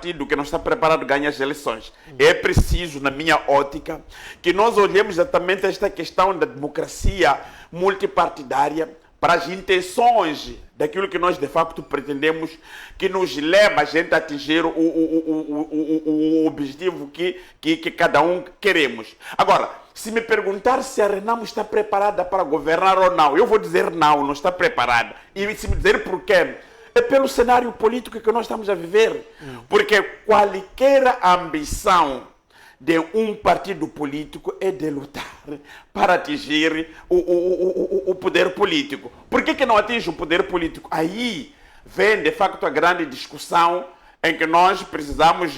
partido que não está preparado ganha as eleições. É preciso, na minha ótica, que nós olhemos exatamente esta questão da democracia multipartidária para as intenções daquilo que nós de facto pretendemos, que nos leva a gente a atingir o objetivo que cada um queremos. Agora, se me perguntar se a Renamo está preparada para governar ou não, eu vou dizer não, não está preparada. E se me dizer por quê, é pelo cenário político que nós estamos a viver. Porque qualquer ambição de um partido político é de lutar para atingir o poder político. Por que não atinge o poder político? Aí vem, de facto, a grande discussão em que nós precisamos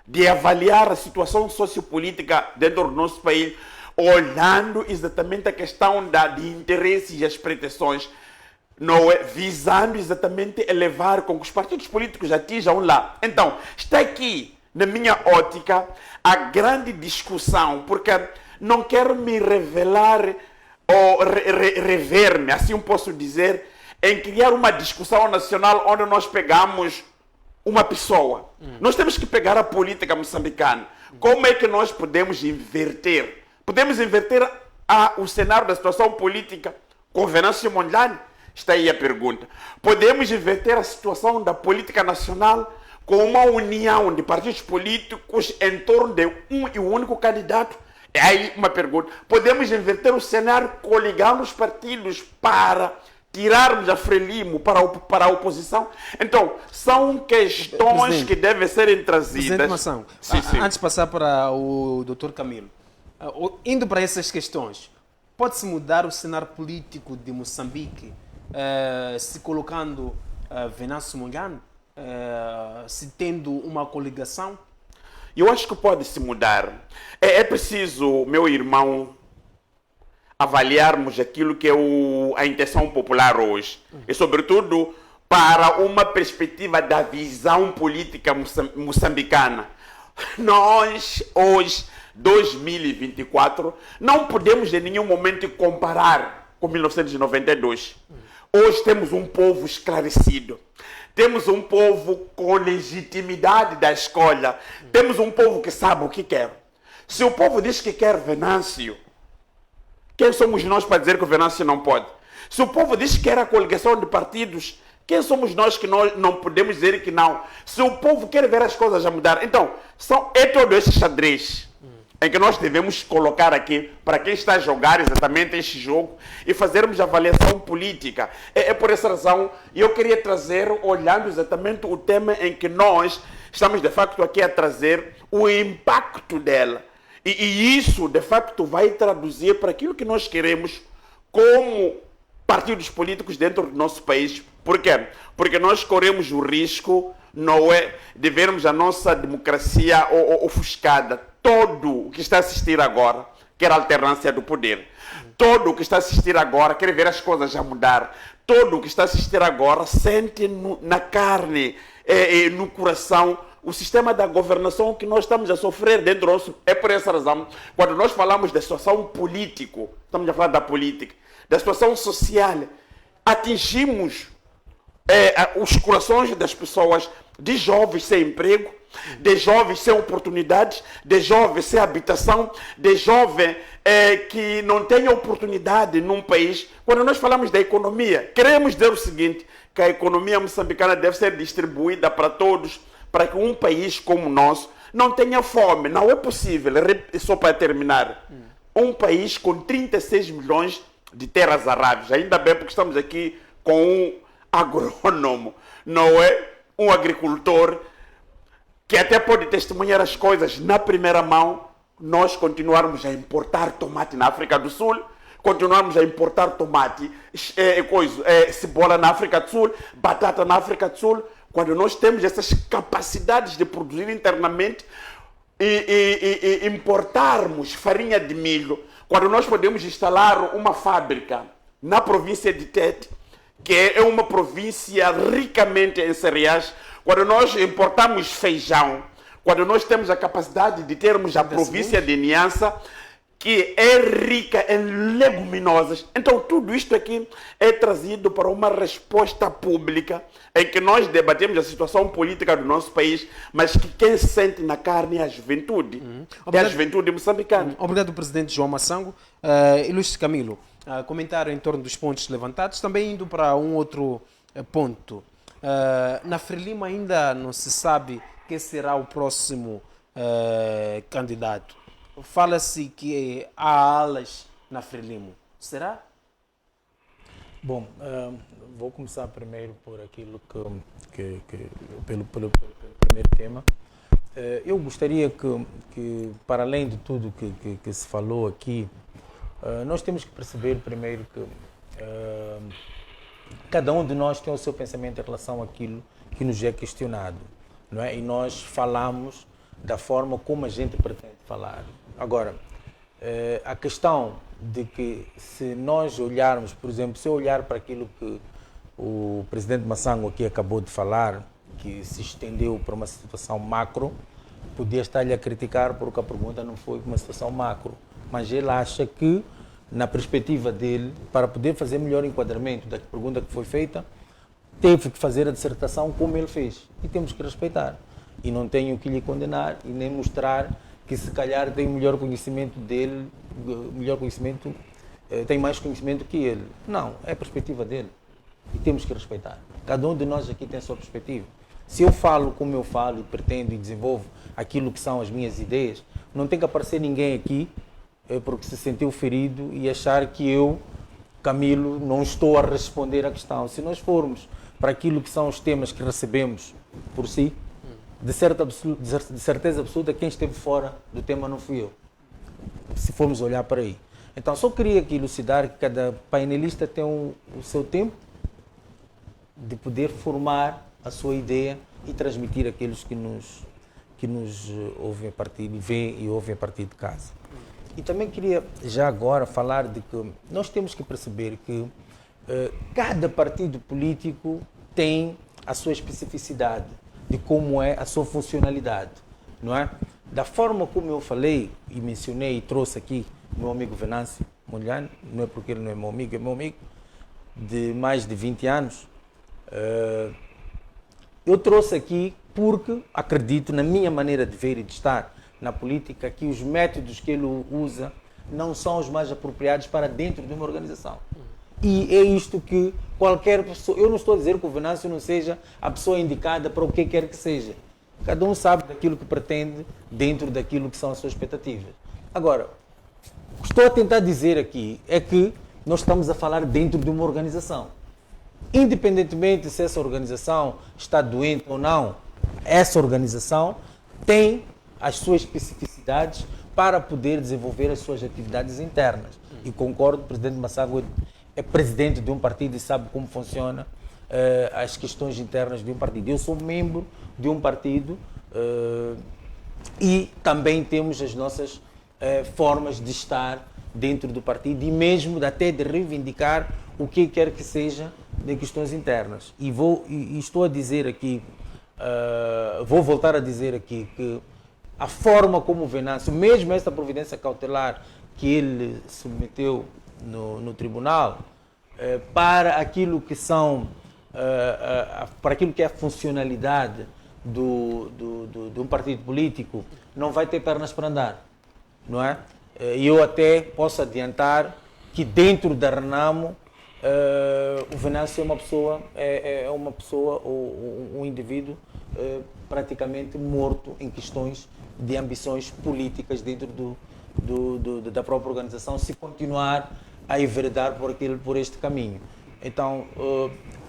de avaliar a situação sociopolítica dentro do nosso país, olhando exatamente a questão de interesses e as pretensões, não é? Visando exatamente elevar com que os partidos políticos atinjam lá. Então, está aqui, na minha ótica, a grande discussão, porque não quero me revelar ou rever-me, assim posso dizer, em criar uma discussão nacional onde nós pegamos uma pessoa. Nós temos que pegar a política moçambicana. Como é que nós podemos inverter? Podemos inverter o cenário da situação política com Venâncio Mondlane? Está aí a pergunta. Podemos inverter a situação da política nacional com uma união de partidos políticos em torno de um e único candidato? É aí uma pergunta. Podemos inverter o cenário coligando os partidos para tirarmos a Frelimo para a oposição? Então, são questões Presidente, que devem ser trazidas. Mação, antes de passar para o Dr. Camilo, indo para essas questões, pode-se mudar o cenário político de Moçambique se colocando Venâncio Mondlane, se tendo uma coligação? Eu acho que pode se mudar. É preciso, meu irmão, avaliarmos aquilo que é a intenção popular hoje. E, sobretudo, para uma perspectiva da visão política moçambicana. Nós, hoje, 2024, não podemos em nenhum momento comparar com 1992. Hoje temos um povo esclarecido. Temos um povo com legitimidade da escolha. Temos um povo que sabe o que quer. Se o povo diz que quer Venâncio, quem somos nós para dizer que o Venâncio não pode? Se o povo diz que quer a coligação de partidos, quem somos nós que nós não podemos dizer que não? Se o povo quer ver as coisas a mudar. Então, é todo esse xadrez em que nós devemos colocar aqui para quem está a jogar exatamente este jogo e fazermos avaliação política. É por essa razão que eu queria trazer, olhando exatamente o tema em que nós estamos de facto aqui a trazer o impacto dela. E isso de facto vai traduzir para aquilo que nós queremos como partidos políticos dentro do nosso país. Por quê? Porque nós corremos o risco, não é, de vermos a nossa democracia ofuscada. Todo o que está a assistir agora quer a alternância do poder. Todo o que está a assistir agora quer ver as coisas a mudar. Todo o que está a assistir agora sente na carne, no coração, o sistema da governação que nós estamos a sofrer dentro do nosso... É por essa razão, quando nós falamos da situação política, estamos a falar da política, da situação social, atingimos os corações das pessoas, de jovens sem emprego, de jovens sem oportunidades, de jovens sem habitação, de jovens que não têm oportunidade num país. Quando nós falamos da economia, queremos dizer o seguinte, que a economia moçambicana deve ser distribuída para todos, para que um país como o nosso não tenha fome. Não é possível, só para terminar, um país com 36 milhões de terras aráveis, ainda bem porque estamos aqui com um agrônomo, não é? Um agricultor que até pode testemunhar as coisas na primeira mão. Nós continuarmos a importar tomate na África do Sul, continuarmos a importar tomate, cebola na África do Sul, batata na África do Sul, quando nós temos essas capacidades de produzir internamente e importarmos farinha de milho, quando nós podemos instalar uma fábrica na província de Tete, que é uma província ricamente em cereais, quando nós importamos feijão, quando nós temos a capacidade de termos a província de Niassa, que é rica em leguminosas. Então, tudo isto aqui é trazido para uma resposta pública em que nós debatemos a situação política do nosso país, mas que quem sente na carne é a juventude. É a juventude moçambicana. Obrigado, presidente João Massango. Ilustre Camilo, comentário em torno dos pontos levantados, também indo para um outro ponto. Na Frelimo ainda não se sabe quem será o próximo candidato. Fala-se que há alas na Frelimo. Será? Bom, vou começar primeiro por aquilo pelo primeiro tema. Eu gostaria que, para além de tudo que se falou aqui, nós temos que perceber primeiro que cada um de nós tem o seu pensamento em relação àquilo que nos é questionado, não é? E nós falamos da forma como a gente pretende falar. Agora, a questão de que se nós olharmos, por exemplo, se eu olhar para aquilo que o presidente Massango aqui acabou de falar, que se estendeu para uma situação macro, podia estar-lhe a criticar porque a pergunta não foi uma situação macro, mas ele acha que, na perspectiva dele, para poder fazer melhor enquadramento da pergunta que foi feita, teve que fazer a dissertação como ele fez, e temos que respeitar. E não tenho que lhe condenar e nem mostrar que se calhar tem melhor conhecimento dele, tem mais conhecimento que ele. Não, é a perspectiva dele. E temos que respeitar. Cada um de nós aqui tem a sua perspectiva. Se eu falo como eu falo e pretendo e desenvolvo aquilo que são as minhas ideias, não tem que aparecer ninguém aqui porque se sentiu ferido e achar que eu, Camilo, não estou a responder à questão. Se nós formos para aquilo que são os temas que recebemos por si, de certeza absoluta, quem esteve fora do tema não fui eu, se formos olhar para aí. Então, só queria aqui elucidar que cada painelista tem o seu tempo de poder formar a sua ideia e transmitir àqueles que nos ouvem a partir, veem e ouvem a partir de casa. E também queria, já agora, falar de que nós temos que perceber que cada partido político tem a sua especificidade, de como é a sua funcionalidade, não é? Da forma como eu falei e mencionei e trouxe aqui o meu amigo Venâncio Mondlane, não é porque ele não é meu amigo, é meu amigo de mais de 20 anos. Eu trouxe aqui porque acredito, na minha maneira de ver e de estar na política, que os métodos que ele usa não são os mais apropriados para dentro de uma organização. E é isto que qualquer pessoa... Eu não estou a dizer que o Venâncio não seja a pessoa indicada para o que quer que seja. Cada um sabe daquilo que pretende dentro daquilo que são as suas expectativas. Agora, o que estou a tentar dizer aqui é que nós estamos a falar dentro de uma organização. Independentemente se essa organização está doente ou não, essa organização tem as suas especificidades para poder desenvolver as suas atividades internas. E concordo, o presidente Massango é presidente de um partido e sabe como funciona as questões internas de um partido. Eu sou membro de um partido e também temos as nossas formas de estar dentro do partido e mesmo até de reivindicar o que quer que seja de questões internas. E estou a dizer aqui, vou voltar a dizer aqui que a forma como o Venâncio, mesmo esta providência cautelar que ele submeteu no tribunal, para aquilo que são, para aquilo que é a funcionalidade de um partido político, não vai ter pernas para andar, não é? E eu até posso adiantar que dentro da Renamo o Venâncio é uma pessoa, um indivíduo praticamente morto em questões de ambições políticas dentro da própria organização, se continuar a enveredar por este caminho. Então,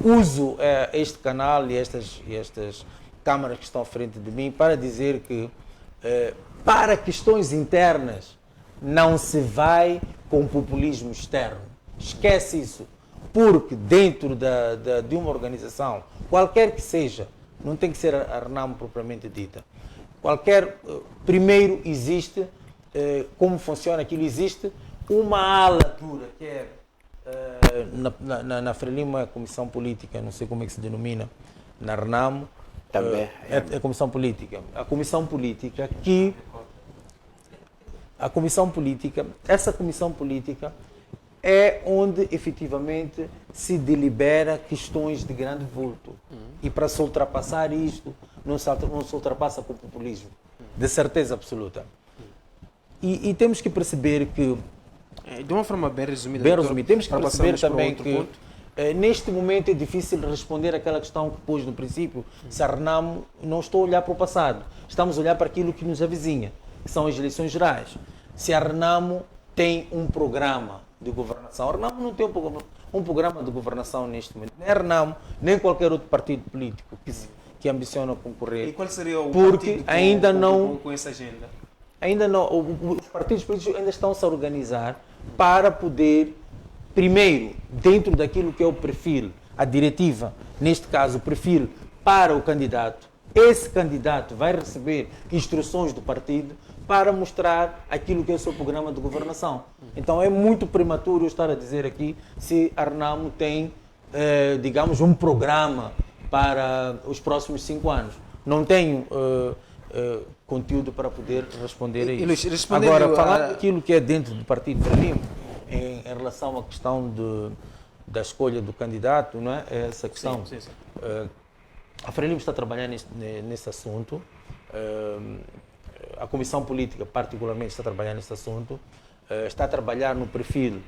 uso este canal e estas câmaras que estão à frente de mim para dizer que para questões internas não se vai com populismo externo. Esquece isso, porque dentro de uma organização, qualquer que seja, não tem que ser a Renamo propriamente dita, primeiro existe, como funciona aquilo, existe uma ala dura, que é na Frelimo é a comissão política, não sei como é que se denomina, na Renamo, também é a comissão política. A comissão política que a comissão política, essa comissão política é onde efetivamente se delibera questões de grande vulto. E para se ultrapassar isto, não se ultrapassa com o populismo, de certeza absoluta. E temos que perceber que, De uma forma bem resumida, bem doutor, resumido, temos que para perceber passarmos para também outro que ponto. neste momento é difícil responder aquela questão que pôs no princípio. Se a Renamo, não estou a olhar para o passado, estamos a olhar para aquilo que nos avizinha, que são as eleições gerais. Se a Renamo tem um programa de governação, a Renamo não tem um programa de governação neste momento. Nem a Renamo, nem qualquer outro partido político que ambiciona concorrer. E qual seria o Porque partido ainda não... com essa agenda? Ainda não, os partidos políticos ainda estão-se a organizar para poder, primeiro, dentro daquilo que é o perfil, a diretiva, neste caso, o perfil para o candidato, esse candidato vai receber instruções do partido para mostrar aquilo que é o seu programa de governação. Então é muito prematuro eu estar a dizer aqui se a Renamo tem, digamos, um programa para os próximos 5 anos. Não tenho conteúdo para poder responder a isso. Agora, falar daquilo que é dentro do Partido Frelimo, em relação à questão da escolha do candidato, não é? Essa questão. Sim. A Frelimo está a trabalhar nesse assunto. A Comissão Política, particularmente, está a trabalhar nesse assunto. Está a trabalhar no perfil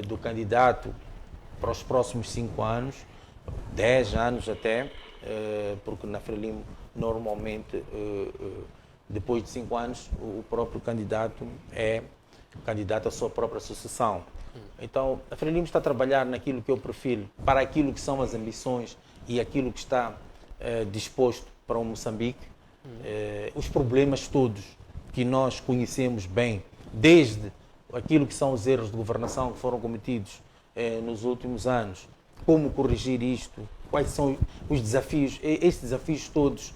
do candidato para os próximos 5 anos, 10 anos até, porque na Frelimo, normalmente, depois de 5 anos, o próprio candidato é candidato à sua própria sucessão. Então, a Frelimo está a trabalhar naquilo que é o perfil, para aquilo que são as ambições e aquilo que está disposto para o Moçambique. Os problemas todos que nós conhecemos bem, desde aquilo que são os erros de governação que foram cometidos nos últimos anos, como corrigir isto, quais são os desafios, estes desafios todos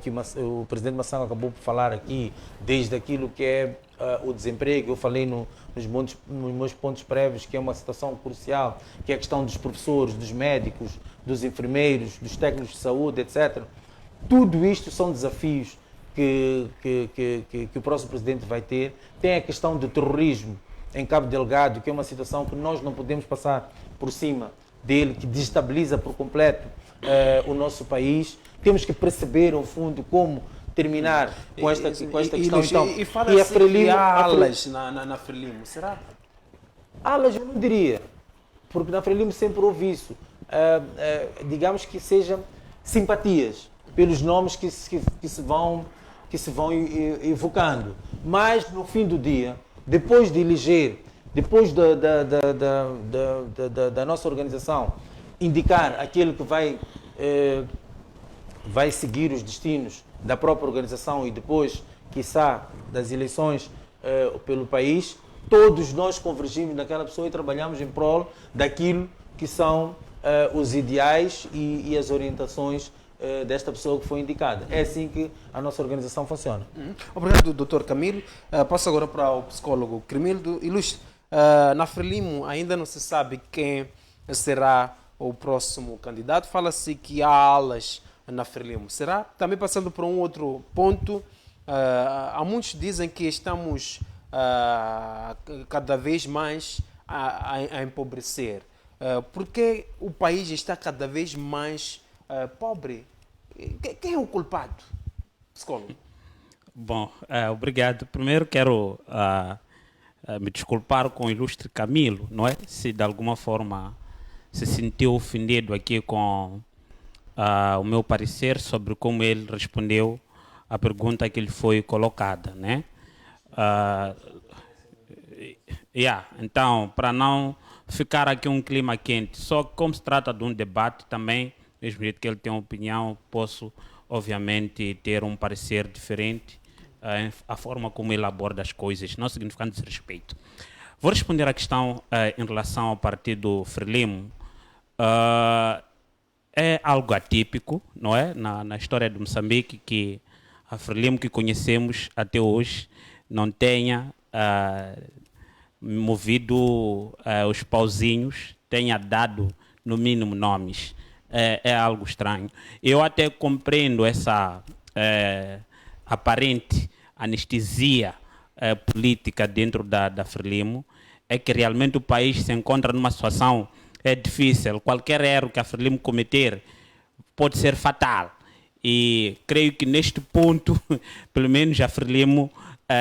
que o presidente Massanga acabou por falar aqui, desde aquilo que é o desemprego, eu falei nos meus pontos prévios, que é uma situação crucial, que é a questão dos professores, dos médicos, dos enfermeiros, dos técnicos de saúde, etc. Tudo isto são desafios que o próximo presidente vai ter. Tem a questão do terrorismo em Cabo Delgado, que é uma situação que nós não podemos passar por cima dele, que desestabiliza por completo o nosso país. Temos que perceber, ao fundo, como terminar com esta questão. Então, e fala-se que há alas na Frelimo, será? Alas eu não diria, porque na Frelimo sempre houve isso. Digamos que sejam simpatias pelos nomes que se vão evocando. Mas, no fim do dia, depois de eleger, depois da nossa organização indicar aquele que vai seguir os destinos da própria organização e depois, quiçá, das eleições pelo país, todos nós convergimos naquela pessoa e trabalhamos em prol daquilo que são os ideais e as orientações desta pessoa que foi indicada. É assim que a nossa organização funciona. Obrigado, Dr. Camilo. Passo agora para o psicólogo Cremildo. Ilustre, na Frelimo ainda não se sabe quem será o próximo candidato. Fala-se que há alas na Frelimo. Será? Também passando por um outro ponto, há muitos dizem que estamos cada vez mais a empobrecer. Porque o país está cada vez mais pobre? Quem é o culpado, psicólogo? Bom, obrigado. Primeiro quero me desculpar com o ilustre Camilo, não é? Se de alguma forma se sentiu ofendido aqui com o meu parecer sobre como ele respondeu à pergunta que lhe foi colocada, né? Então, para não ficar aqui um clima quente, só que como se trata de um debate também, mesmo jeito que ele tem uma opinião, posso, obviamente, ter um parecer diferente a forma como ele aborda as coisas, não significando desrespeito. Vou responder à questão em relação ao partido Frelimo. É algo atípico, não é? Na história de Moçambique, que a Frelimo que conhecemos até hoje não tenha movido os pauzinhos, tenha dado, no mínimo, nomes. É algo estranho. Eu até compreendo essa aparente anestesia política dentro da Frelimo é que realmente o país se encontra numa situação difícil. Qualquer erro que a Frelimo cometer pode ser fatal. E creio que neste ponto, pelo menos a Frelimo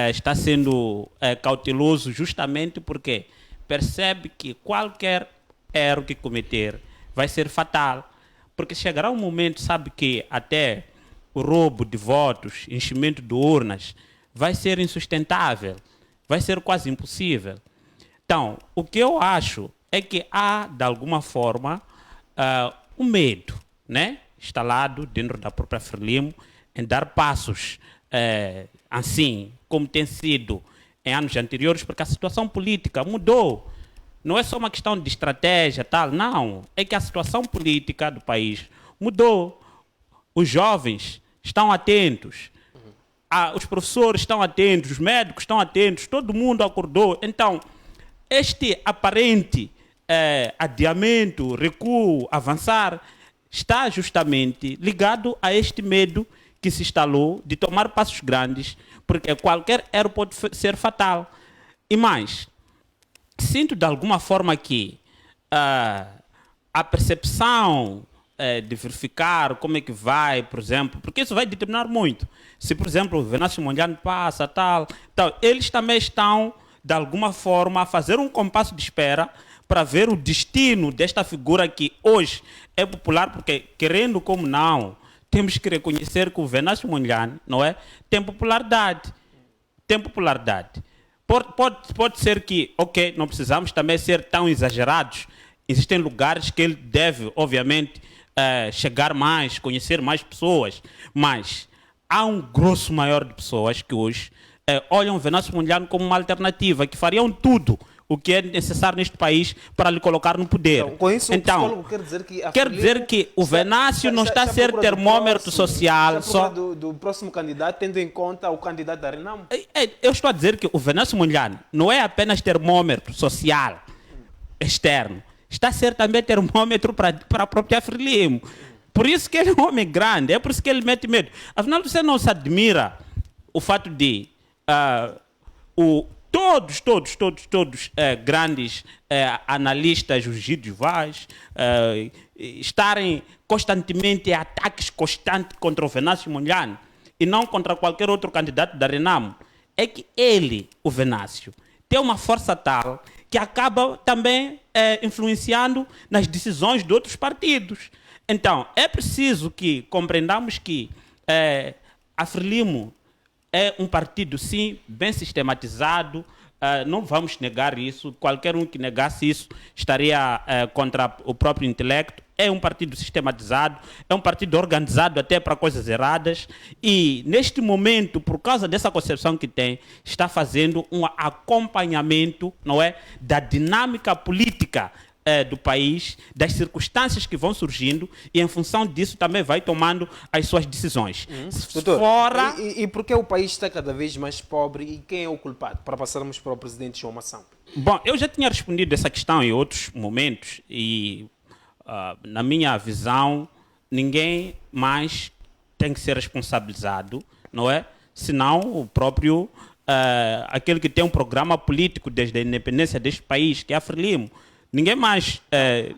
está sendo cauteloso justamente porque percebe que qualquer erro que cometer vai ser fatal. Porque chegará um momento, sabe, que até o roubo de votos, enchimento de urnas, vai ser insustentável, vai ser quase impossível. Então, o que eu acho é que há, de alguma forma, um medo, né, instalado dentro da própria Frelimo em dar passos assim, como tem sido em anos anteriores, porque a situação política mudou. Não é só uma questão de estratégia, tal, não. É que a situação política do país mudou. Os jovens estão atentos, os professores estão atentos, os médicos estão atentos, todo mundo acordou. Então, este aparente adiamento, recuo, avançar, está justamente ligado a este medo que se instalou de tomar passos grandes, porque qualquer erro pode ser fatal. E mais, sinto de alguma forma que a percepção de verificar como é que vai, por exemplo, porque isso vai determinar muito. Se, por exemplo, o Venâncio Mondlane passa, tal, eles também estão, de alguma forma, a fazer um compasso de espera para ver o destino desta figura que hoje é popular, porque, querendo como não, temos que reconhecer que o Venâncio Mondlane, não é, tem popularidade. Tem popularidade. Pode ser que, ok, não precisamos também ser tão exagerados. Existem lugares que ele deve, obviamente, chegar mais, conhecer mais pessoas, mas há um grosso maior de pessoas que hoje olham o Venâncio Mondlane como uma alternativa, que fariam tudo o que é necessário neste país para lhe colocar no poder. Então, com isso, então, o psicólogo quer dizer que dizer que o Venâncio não está a ser termômetro social. Só do próximo candidato, tendo em conta o candidato da Renamo? Eu estou a dizer que o Venâncio Mondlane não é apenas termômetro social externo, está a ser também termômetro para a própria Frelimo. Por isso que ele é um homem grande, é por isso que ele mete medo. Afinal, você não se admira o fato de todos grandes analistas, os Gídios Vaz, estarem constantemente em ataques constantes contra o Venâncio Mondlane e não contra qualquer outro candidato da Renamo. É que ele, o Venâncio, tem uma força tal que acaba também influenciando nas decisões de outros partidos. Então, é preciso que compreendamos que a Frelimo é um partido, sim, bem sistematizado, não vamos negar isso. Qualquer um que negasse isso estaria contra o próprio intelecto. É um partido sistematizado, é um partido organizado até para coisas erradas e, neste momento, por causa dessa concepção que tem, está fazendo um acompanhamento, não é, da dinâmica política do país, das circunstâncias que vão surgindo e, em função disso, também vai tomando as suas decisões. Doutor, Fora... e por que o país está cada vez mais pobre e quem é o culpado? Para passarmos para o presidente João Mação. Bom, eu já tinha respondido essa questão em outros momentos e, na minha visão, ninguém mais tem que ser responsabilizado, não é? Senão o próprio, aquele que tem um programa político desde a independência deste país, que é a Frelimo. Ninguém mais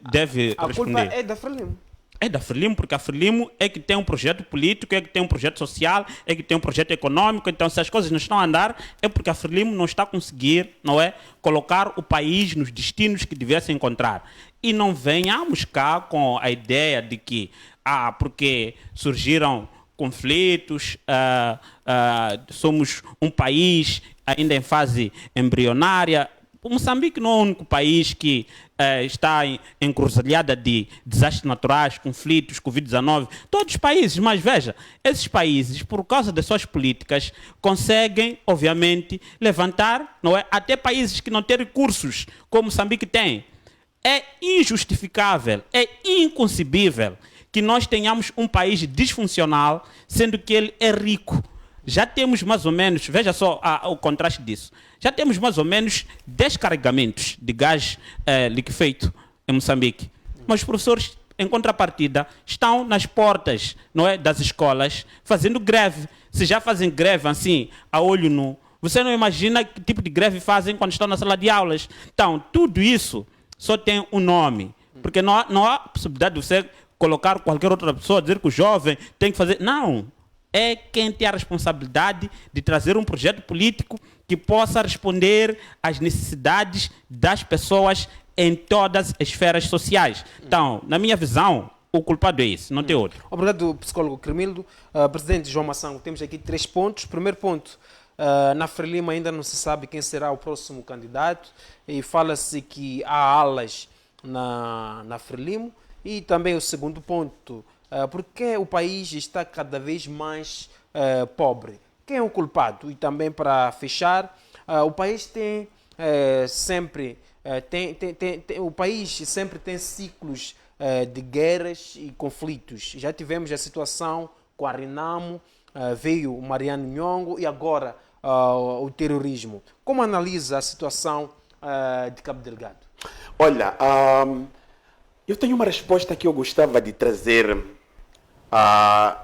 deve responder. A culpa é da Frelimo. É da Frelimo, porque a Frelimo é que tem um projeto político, é que tem um projeto social, é que tem um projeto econômico. Então, se as coisas não estão a andar, é porque a Frelimo não está a conseguir, não é, colocar o país nos destinos que devesse encontrar. E não venhamos cá com a ideia de que, porque surgiram conflitos, somos um país ainda em fase embrionária. O Moçambique não é o único país que está encruzilhada de desastres naturais, conflitos, Covid-19. Todos os países, mas veja, esses países, por causa das suas políticas, conseguem, obviamente, levantar, não é, até países que não têm recursos, como Moçambique tem. É injustificável, é inconcebível que nós tenhamos um país disfuncional, sendo que ele é rico. Já temos mais ou menos, veja só o contraste disso, já temos mais ou menos 10 carregamentos de gás liquefeito em Moçambique. Mas os professores, em contrapartida, estão nas portas, não é, das escolas fazendo greve. Se já fazem greve assim, a olho nu, Você não imagina que tipo de greve fazem quando estão na sala de aulas. Então, tudo isso só tem um nome. Porque não há possibilidade de você colocar qualquer outra pessoa, dizer que o jovem tem que fazer. Não. É quem tem a responsabilidade de trazer um projeto político que possa responder às necessidades das pessoas em todas as esferas sociais. Então, na minha visão, o culpado é esse, não tem outro. Obrigado, psicólogo Cremildo. Presidente João Massango, temos aqui 3 pontos. Primeiro ponto, na Frelimo ainda não se sabe quem será o próximo candidato e fala-se que há alas na Frelimo. E também o segundo ponto, porque o país está cada vez mais pobre? Quem é o culpado? E também para fechar, o país tem sempre... o país sempre tem ciclos de guerras e conflitos. Já tivemos a situação com a Renamo, veio o Mariano Nhongo e agora o terrorismo. Como analisa a situação de Cabo Delgado? Olha, eu tenho uma resposta que eu gostava de trazer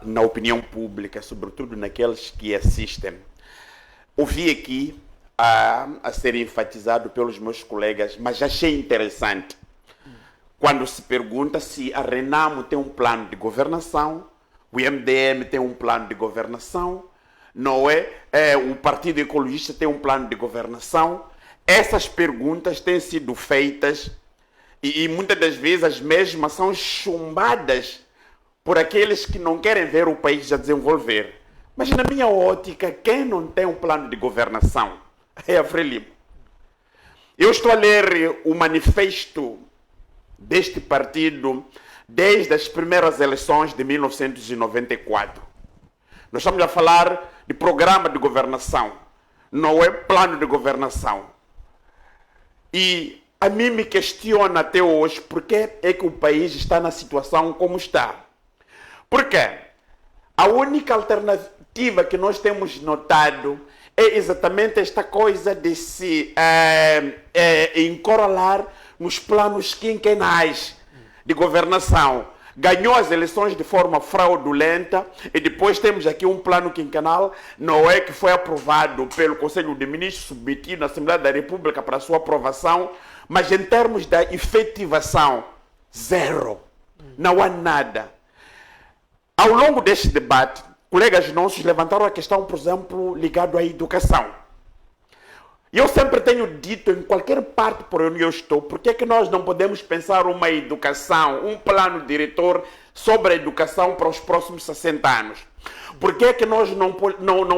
na opinião pública, sobretudo naqueles que assistem. Ouvi aqui a ser enfatizado pelos meus colegas, mas achei interessante quando se pergunta se a Renamo tem um plano de governação, o MDM tem um plano de governação, não é? O Partido Ecologista tem um plano de governação. Essas perguntas têm sido feitas e muitas das vezes as mesmas são chumbadas por aqueles que não querem ver o país a desenvolver. Mas na minha ótica, quem não tem um plano de governação é a Frelimo. Eu estou a ler o manifesto deste partido desde as primeiras eleições de 1994. Nós estamos a falar de programa de governação, não é plano de governação. E a mim me questiona até hoje por que é que o país está na situação como está. Porque a única alternativa que nós temos notado é exatamente esta coisa de se encorolar nos planos quinquenais de governação. Ganhou as eleições de forma fraudulenta e depois temos aqui um plano quinquenal, não é, que foi aprovado pelo Conselho de Ministros, submetido na Assembleia da República para sua aprovação, mas em termos da efetivação, zero. Não há nada. Ao longo deste debate, colegas nossos levantaram a questão, por exemplo, ligado à educação. E eu sempre tenho dito, em qualquer parte por onde eu estou, por que é que nós não podemos pensar uma educação, um plano diretor sobre a educação para os próximos 60 anos? Por que é que nós não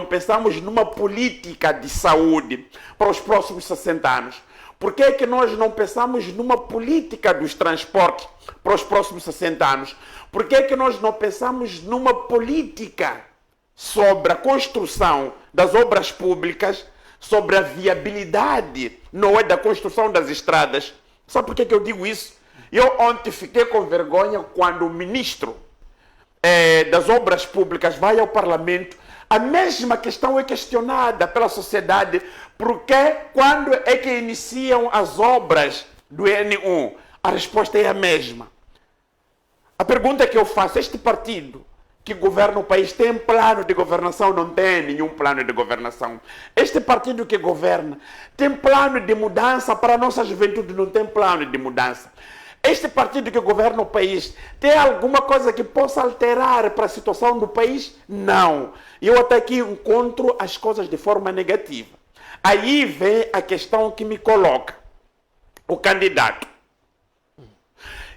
pensamos numa política de saúde para os próximos 60 anos? Por que é que nós não pensamos numa política dos transportes para os próximos 60 anos? Por que é que nós não pensamos numa política sobre a construção das obras públicas, sobre a viabilidade, não é, da construção das estradas? Sabe por que eu digo isso? Eu ontem fiquei com vergonha quando o ministro das obras públicas vai ao Parlamento. A mesma questão é questionada pela sociedade. Porque quando é que iniciam as obras do N1? A resposta é a mesma. A pergunta que eu faço, este partido que governa o país tem plano de governação? Não tem nenhum plano de governação. Este partido que governa tem plano de mudança para a nossa juventude? Não tem plano de mudança. Este partido que governa o país tem alguma coisa que possa alterar para a situação do país? Não. Eu até aqui encontro as coisas de forma negativa. Aí vem a questão que me coloca, o candidato.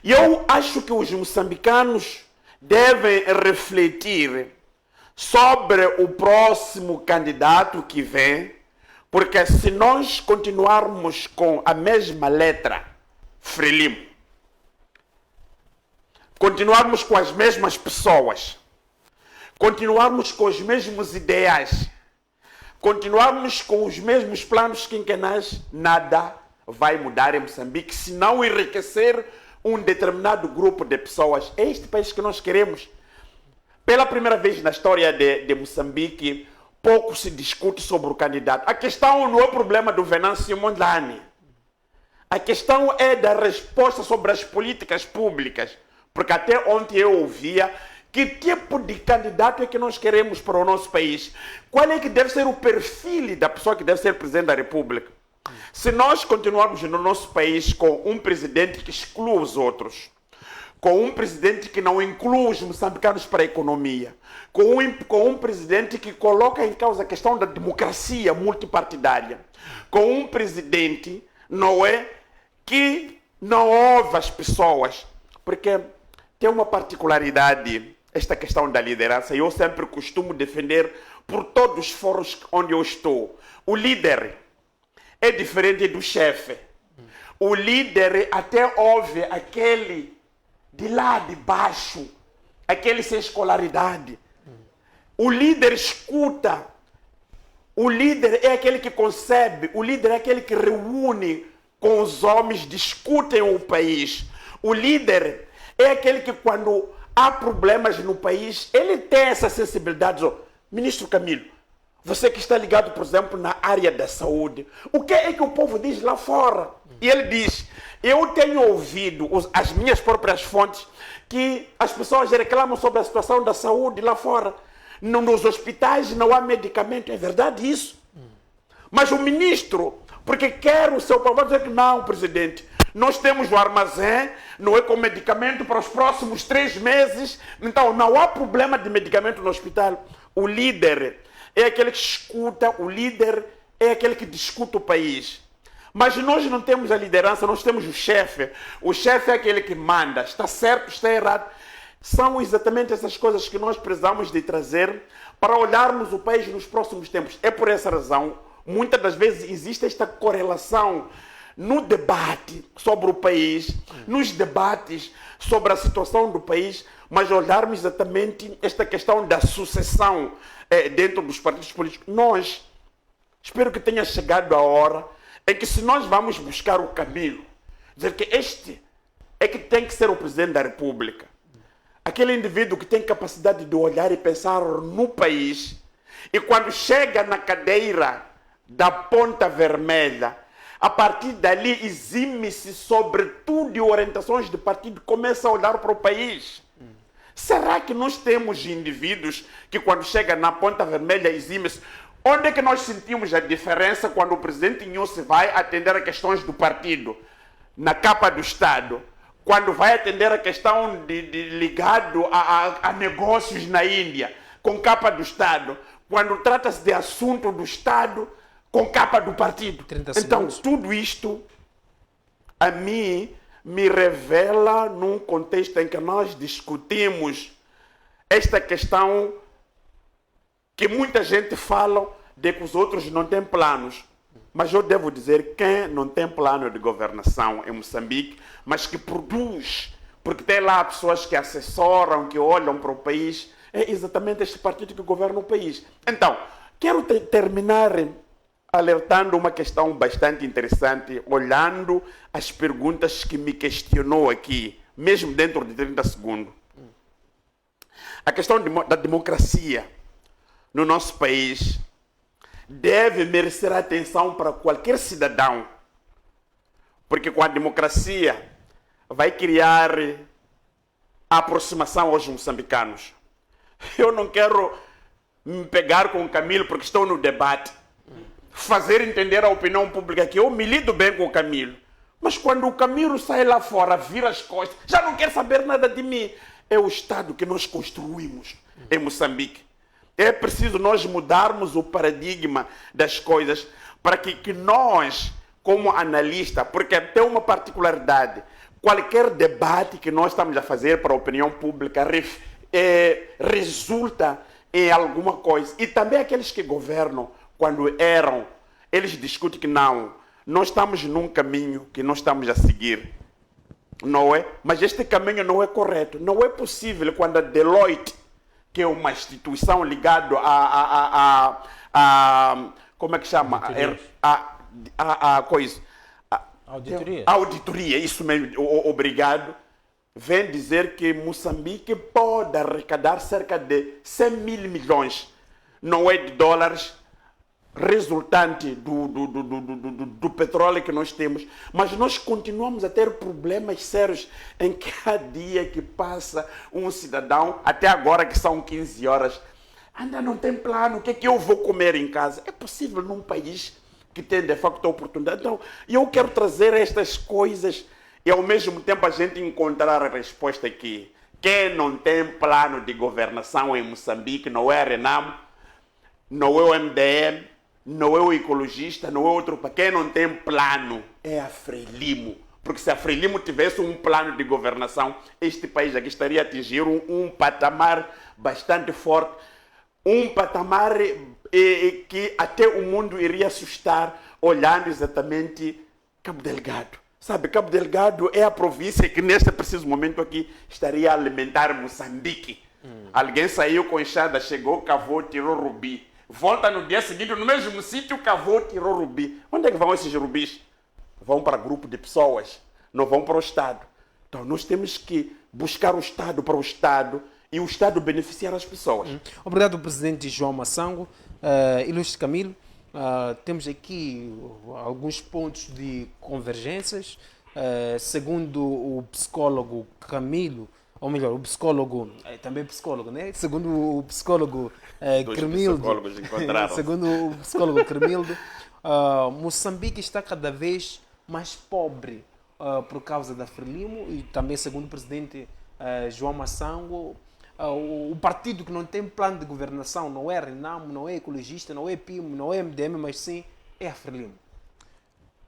E eu acho que os moçambicanos devem refletir sobre o próximo candidato que vem, porque se nós continuarmos com a mesma letra, Frelimo, continuarmos com as mesmas pessoas, continuarmos com os mesmos ideais, continuarmos com os mesmos planos quinquenais, nada vai mudar em Moçambique, se não enriquecer um determinado grupo de pessoas. É este país que nós queremos. Pela primeira vez na história de Moçambique, pouco se discute sobre o candidato. A questão não é o problema do Venâncio Mondlane. A questão é da resposta sobre as políticas públicas. Porque até ontem eu ouvia Que tipo de candidato é que nós queremos para o nosso país? Qual é que deve ser o perfil da pessoa que deve ser presidente da República? Se nós continuarmos no nosso país com um presidente que exclui os outros, com um presidente que não inclui os moçambicanos para a economia, com um presidente que coloca em causa a questão da democracia multipartidária, com um presidente, não é, que não ouve as pessoas, porque tem uma particularidade esta questão da liderança, e eu sempre costumo defender por todos os fóruns onde eu estou. O líder é diferente do chefe. O líder até ouve aquele de lá de baixo, aquele sem escolaridade. O líder escuta. O líder é aquele que concebe. O líder é aquele que reúne com os homens, discutem o país. O líder é aquele que, quando há problemas no país, ele tem essa sensibilidade. Ministro Camilo, você que está ligado, por exemplo, na área da saúde, o que é que o povo diz lá fora? E ele diz, eu tenho ouvido as minhas próprias fontes que as pessoas reclamam sobre a situação da saúde lá fora. Nos hospitais não há medicamento, é verdade isso? Mas o ministro, porque quer o seu povo, vai dizer que não, presidente, nós temos o armazém, não é com medicamento para os próximos 3 meses, então não há problema de medicamento no hospital. O líder é aquele que escuta, o líder é aquele que discute o país. Mas nós não temos a liderança, nós temos o chefe. O chefe é aquele que manda, está certo, está errado. São exatamente essas coisas que nós precisamos de trazer para olharmos o país nos próximos tempos. É por essa razão, muitas das vezes existe esta correlação no debate sobre o país, nos debates sobre a situação do país, mas olharmos exatamente esta questão da sucessão dentro dos partidos políticos. Nós, espero que tenha chegado a hora em que, se nós vamos buscar o Camilo, dizer que este é que tem que ser o presidente da República, aquele indivíduo que tem capacidade de olhar e pensar no país, e quando chega na cadeira da Ponta Vermelha, a partir dali exime-se sobretudo de orientações de partido, começa a olhar para o país. Será que nós temos indivíduos que, quando chega na Ponta Vermelha, exime-se? Onde é que nós sentimos a diferença quando o presidente Inhosse vai atender a questões do partido? Na capa do Estado. Quando vai atender a questão ligado a negócios na Índia, com capa do Estado. Quando trata-se de assunto do Estado, com capa do partido. Então, tudo isto, a mim, me revela num contexto em que nós discutimos esta questão que muita gente fala de que os outros não têm planos. Mas eu devo dizer, quem não tem plano de governação em Moçambique, mas que produz, porque tem lá pessoas que assessoram, que olham para o país, é exatamente este partido que governa o país. Então, quero terminar alertando uma questão bastante interessante, olhando as perguntas que me questionou aqui, mesmo dentro de 30 segundos. A questão da democracia no nosso país deve merecer atenção para qualquer cidadão, porque com a democracia vai criar a aproximação aos moçambicanos. Eu não quero me pegar com o Camilo porque estou no debate, fazer entender à opinião pública que eu me lido bem com o Camilo, mas quando o Camilo sai lá fora, vira as costas, já não quer saber nada de mim. É o Estado que nós construímos em Moçambique. É preciso nós mudarmos o paradigma das coisas para que nós, como analista, porque tem uma particularidade, qualquer debate que nós estamos a fazer para a opinião pública resulta em alguma coisa. E também aqueles que governam, quando erram, eles discutem que não, nós estamos num caminho que nós estamos a seguir. Não é? Mas este caminho não é correto. Não é possível quando a Deloitte, que é uma instituição ligada como é que chama? A coisa. Auditoria. Auditoria, isso mesmo, obrigado. Vem dizer que Moçambique pode arrecadar cerca de 100 mil milhões, não é de dólares, resultante do petróleo que nós temos, mas nós continuamos a ter problemas sérios em cada dia que passa um cidadão, até agora que são 15 horas, ainda não tem plano, o que é que eu vou comer em casa? É possível num país que tem de facto a oportunidade. Então, eu quero trazer estas coisas e ao mesmo tempo a gente encontrar a resposta aqui. Quem não tem plano de governação em Moçambique não é a Renamo, não é o MDM, não é o ecologista, não é outro. Quem não tem plano é a Frelimo. Porque se a Frelimo tivesse um plano de governação, este país aqui estaria a atingir um patamar bastante forte, um patamar que até o mundo iria assustar olhando exatamente Cabo Delgado. Sabe, Cabo Delgado é a província que neste preciso momento aqui estaria a alimentar Moçambique. Alguém saiu com enxada, chegou, cavou, tirou rubi. Volta no dia seguinte, no mesmo sítio, cavou, tirou rubi. Onde é que vão esses rubis? Vão para grupo de pessoas, não vão para o Estado. Então nós temos que buscar o Estado para o Estado e o Estado beneficiar as pessoas. Obrigado, presidente João Massango. Ilustre Camilo, temos aqui alguns pontos de convergências. Segundo o psicólogo Camilo, ou melhor, o psicólogo, também psicólogo, né? Segundo o psicólogo Cremildo, psicólogos encontraram. segundo o psicólogo Cremildo, Moçambique está cada vez mais pobre por causa da Frelimo e também, segundo o presidente João Massango, o partido que não tem plano de governação não é Renamo, não é ecologista, não é PIM, não é MDM, mas sim é a Frelimo.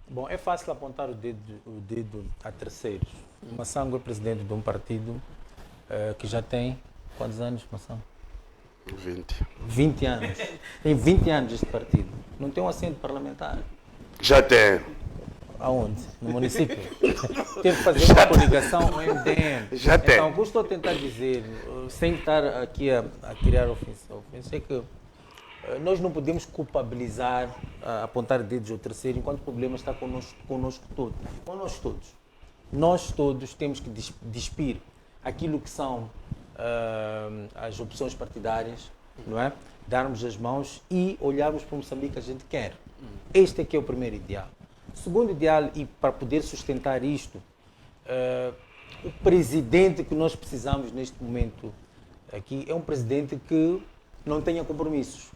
Bom, é fácil apontar o dedo a terceiros. O Massango é presidente de um partido que já tem quantos anos, Massango? 20. 20 anos. Tem 20 anos este partido. Não tem um assento parlamentar. Já tem. Aonde? No município? Teve que fazer uma coligação com o MDM. Já tem. Então, o que eu estou a tentar dizer, sem estar aqui a criar ofensa, é que nós não podemos culpabilizar, apontar dedos ao terceiro, enquanto o problema está conosco todos. Conosco todos. Nós todos temos que despir aquilo que são as opções partidárias, não é? Darmos as mãos e olharmos para o Moçambique que a gente quer. Este é que é o primeiro ideal. O segundo ideal, e para poder sustentar isto, o presidente que nós precisamos neste momento aqui é um presidente que não tenha compromissos.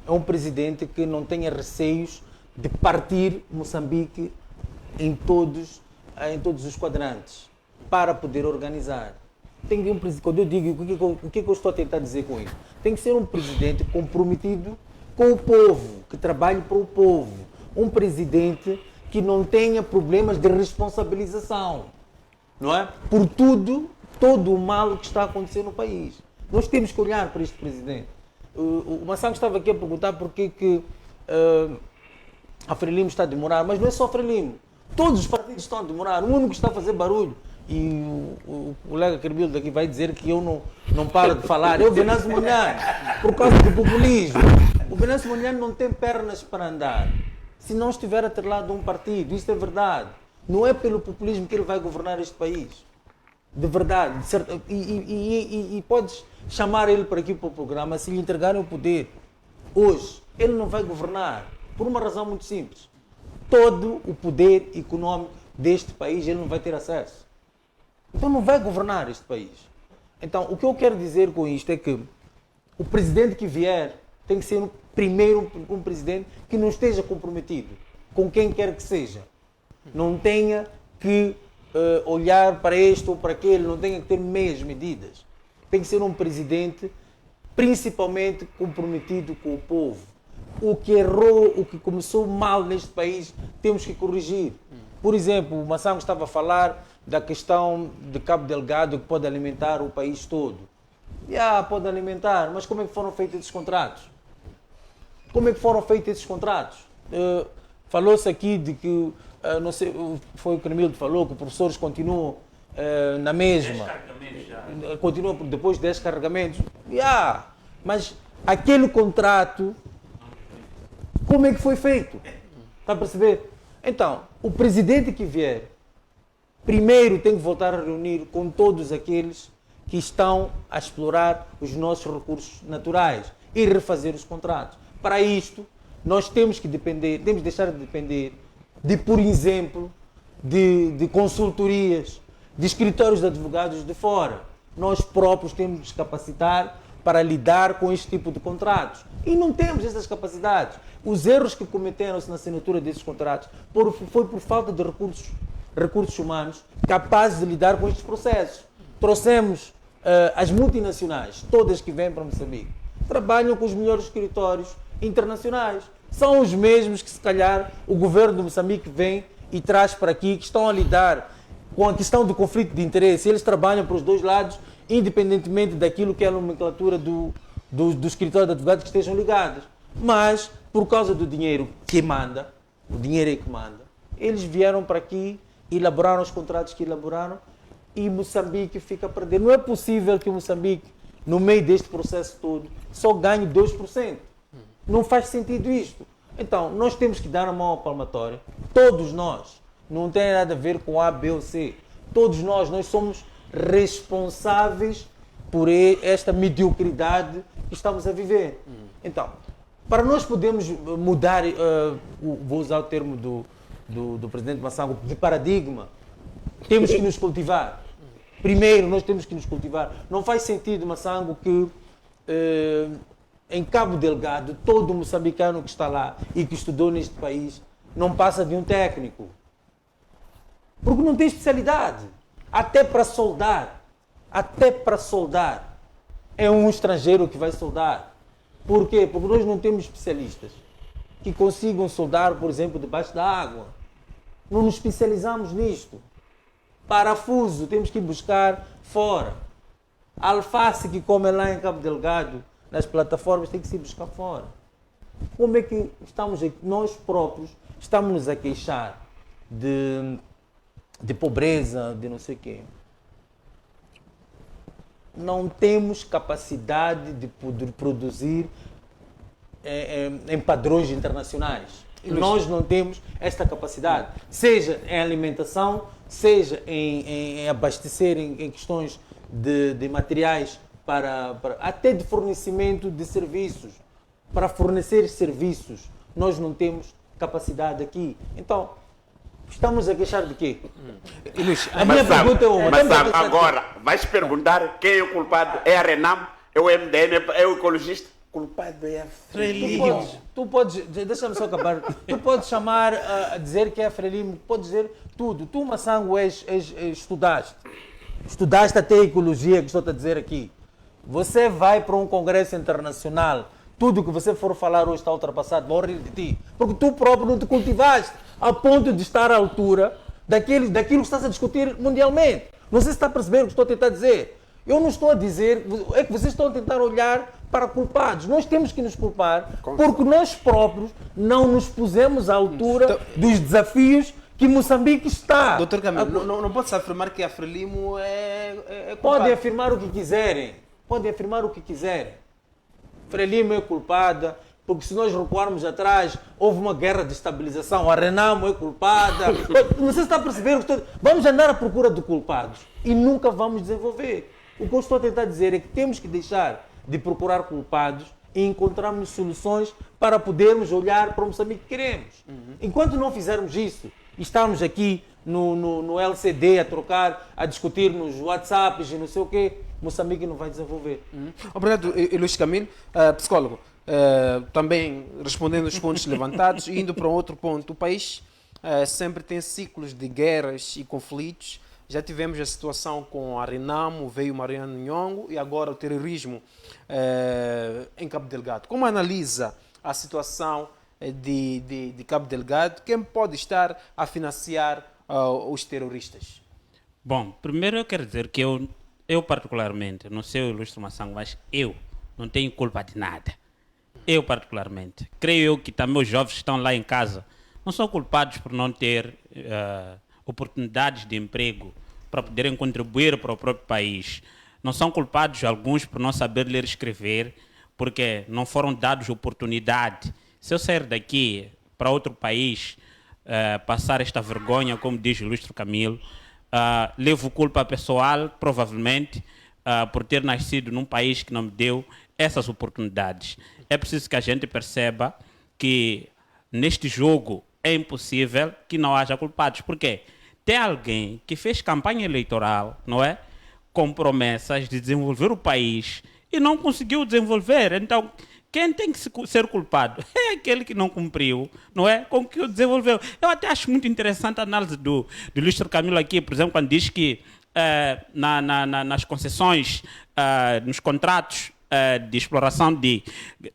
É um presidente que não tenha receios de partir Moçambique em todos os quadrantes para poder organizar. Tem que um presidente, quando eu digo o que eu estou a tentar dizer com isso, tem que ser um presidente comprometido com o povo, que trabalhe para o povo. Um presidente que não tenha problemas de responsabilização, não é? Por todo o mal que está a acontecer no país. Nós temos que olhar para este presidente. O Massango estava aqui a perguntar porque que a Frelimo está a demorar, mas não é só a Frelimo. Todos os partidos estão a demorar. O único que está a fazer barulho, e o colega Cremildo aqui vai dizer que eu não paro de falar, é o Venâncio Mondlane, por causa do populismo. O Venâncio Mondlane não tem pernas para andar. Se não estiver atrelado a um partido, isto é verdade. Não é pelo populismo que ele vai governar este país. De verdade. E podes chamar ele para aqui para o programa se lhe entregarem o poder. Hoje, ele não vai governar. Por uma razão muito simples. Todo o poder económico deste país ele não vai ter acesso. Então não vai governar este país. Então, o que eu quero dizer com isto é que o presidente que vier tem que ser primeiro um presidente que não esteja comprometido com quem quer que seja. Não tenha que olhar para este ou para aquele, não tenha que ter meias medidas. Tem que ser um presidente principalmente comprometido com o povo. O que errou, o que começou mal neste país, temos que corrigir. Por exemplo, o Massango estava a falar da questão de Cabo Delgado que pode alimentar o país todo. Pode alimentar, mas como é que foram feitos esses contratos? Como é que foram feitos esses contratos? Falou-se aqui de que, não sei, foi o Cremildo que falou, que os professores continuam na mesma. 10 carregamentos já. Continuam depois de 10 carregamentos. Mas aquele contrato, como é que foi feito? Está a perceber? Então, o presidente que vier, primeiro tem que voltar a reunir com todos aqueles que estão a explorar os nossos recursos naturais e refazer os contratos. Para isto, nós temos que deixar de depender de, por exemplo, de consultorias, de escritórios de advogados de fora. Nós próprios temos que nos capacitar para lidar com este tipo de contratos. E não temos essas capacidades. Os erros que cometeram-se na assinatura desses contratos foi por falta de recursos humanos capazes de lidar com estes processos. Trouxemos as multinacionais, todas que vêm para Moçambique, trabalham com os melhores escritórios internacionais. São os mesmos que, se calhar, o governo de Moçambique vem e traz para aqui, que estão a lidar com a questão do conflito de interesse. Eles trabalham para os dois lados, independentemente daquilo que é a nomenclatura do escritório de advogados que estejam ligados. Mas, por causa do dinheiro que manda, o dinheiro é que manda, eles vieram para aqui, elaboraram os contratos que elaboraram e Moçambique fica a perder. Não é possível que Moçambique, no meio deste processo todo, só ganhe 2%. Não faz sentido isto. Então, nós temos que dar a mão à palmatória. Todos nós. Não tem nada a ver com A, B ou C. Todos nós somos responsáveis por esta mediocridade que estamos a viver. Então, para nós podermos mudar, vou usar o termo do presidente Massango, de paradigma, temos que nos cultivar. Primeiro, nós temos que nos cultivar. Não faz sentido, Massango, que em Cabo Delgado, todo moçambicano que está lá e que estudou neste país não passa de um técnico. Porque não tem especialidade. Até para soldar. É um estrangeiro que vai soldar. Por quê? Porque nós não temos especialistas que consigam soldar, por exemplo, debaixo da água. Não nos especializamos nisto. Parafuso, temos que ir buscar fora. Alface que come lá em Cabo Delgado, nas plataformas, tem que se ir buscar fora. Como é que estamos aqui? Nós próprios estamos-nos a queixar de pobreza, de não sei o quê. Não temos capacidade de poder produzir em padrões internacionais. Nós não temos esta capacidade, seja em alimentação, seja em abastecer em questões de materiais, até de fornecimento de serviços. Para fornecer serviços, nós não temos capacidade aqui. Então, estamos a queixar de quê? A minha pergunta é uma. Mas sabe, agora, vais perguntar quem é o culpado? É a Renam? É o MDM? É o ecologista? O culpado é a Frelimo. Tu podes, deixa-me só acabar, tu podes chamar a dizer que é a Frelimo, podes dizer tudo. Tu, Massango, estudaste até a ecologia, que estou a dizer aqui. Você vai para um congresso internacional, tudo que você for falar hoje está ultrapassado, vão rir de ti. Porque tu próprio não te cultivaste a ponto de estar à altura daquilo que estás a discutir mundialmente. Não sei se está a perceber o que estou a tentar dizer. Eu não estou a dizer, é que vocês estão a tentar olhar para culpados. Nós temos que nos culpar porque nós próprios não nos pusemos à altura dos desafios que Moçambique está. Doutor Camilo, não pode-se afirmar que a Frelimo é culpada. Podem afirmar o que quiserem. Podem afirmar o que quiserem. Frelimo é culpada, porque se nós recuarmos atrás, houve uma guerra de estabilização, a Renamo é culpada. Não sei se está a perceber. Vamos andar à procura de culpados e nunca vamos desenvolver. O que eu estou a tentar dizer é que temos que deixar de procurar culpados e encontrarmos soluções para podermos olhar para o Moçambique que queremos. Enquanto não fizermos isso, e estarmos aqui no LCD a trocar, a discutir nos WhatsApps e não sei o quê, Moçambique não vai desenvolver. Obrigado, Luís Camilo. Psicólogo, também respondendo aos pontos levantados, indo para outro ponto, o país sempre tem ciclos de guerras e conflitos. Já tivemos a situação com a Renamo, veio Mariano Nhongo e agora o terrorismo em Cabo Delgado. Como analisa a situação de Cabo Delgado? Quem pode estar a financiar os terroristas? Bom, primeiro eu quero dizer que eu particularmente, não sei o ilustre Massango, mas eu não tenho culpa de nada. Eu particularmente. Creio eu que também os jovens que estão lá em casa não são culpados por não ter oportunidades de emprego para poderem contribuir para o próprio país. Não são culpados alguns por não saber ler e escrever, porque não foram dados oportunidade. Se eu sair daqui para outro país, passar esta vergonha, como diz o ilustre Camilo, levo culpa pessoal, provavelmente, por ter nascido num país que não me deu essas oportunidades. É preciso que a gente perceba que neste jogo é impossível que não haja culpados. Por quê? Tem alguém que fez campanha eleitoral, não é? Com promessas de desenvolver o país e não conseguiu desenvolver. Então, quem tem que ser culpado é aquele que não cumpriu, não é? Com que o desenvolveu. Eu até acho muito interessante a análise do Ilustre Camilo aqui, por exemplo, quando diz que nas concessões, nos contratos de exploração de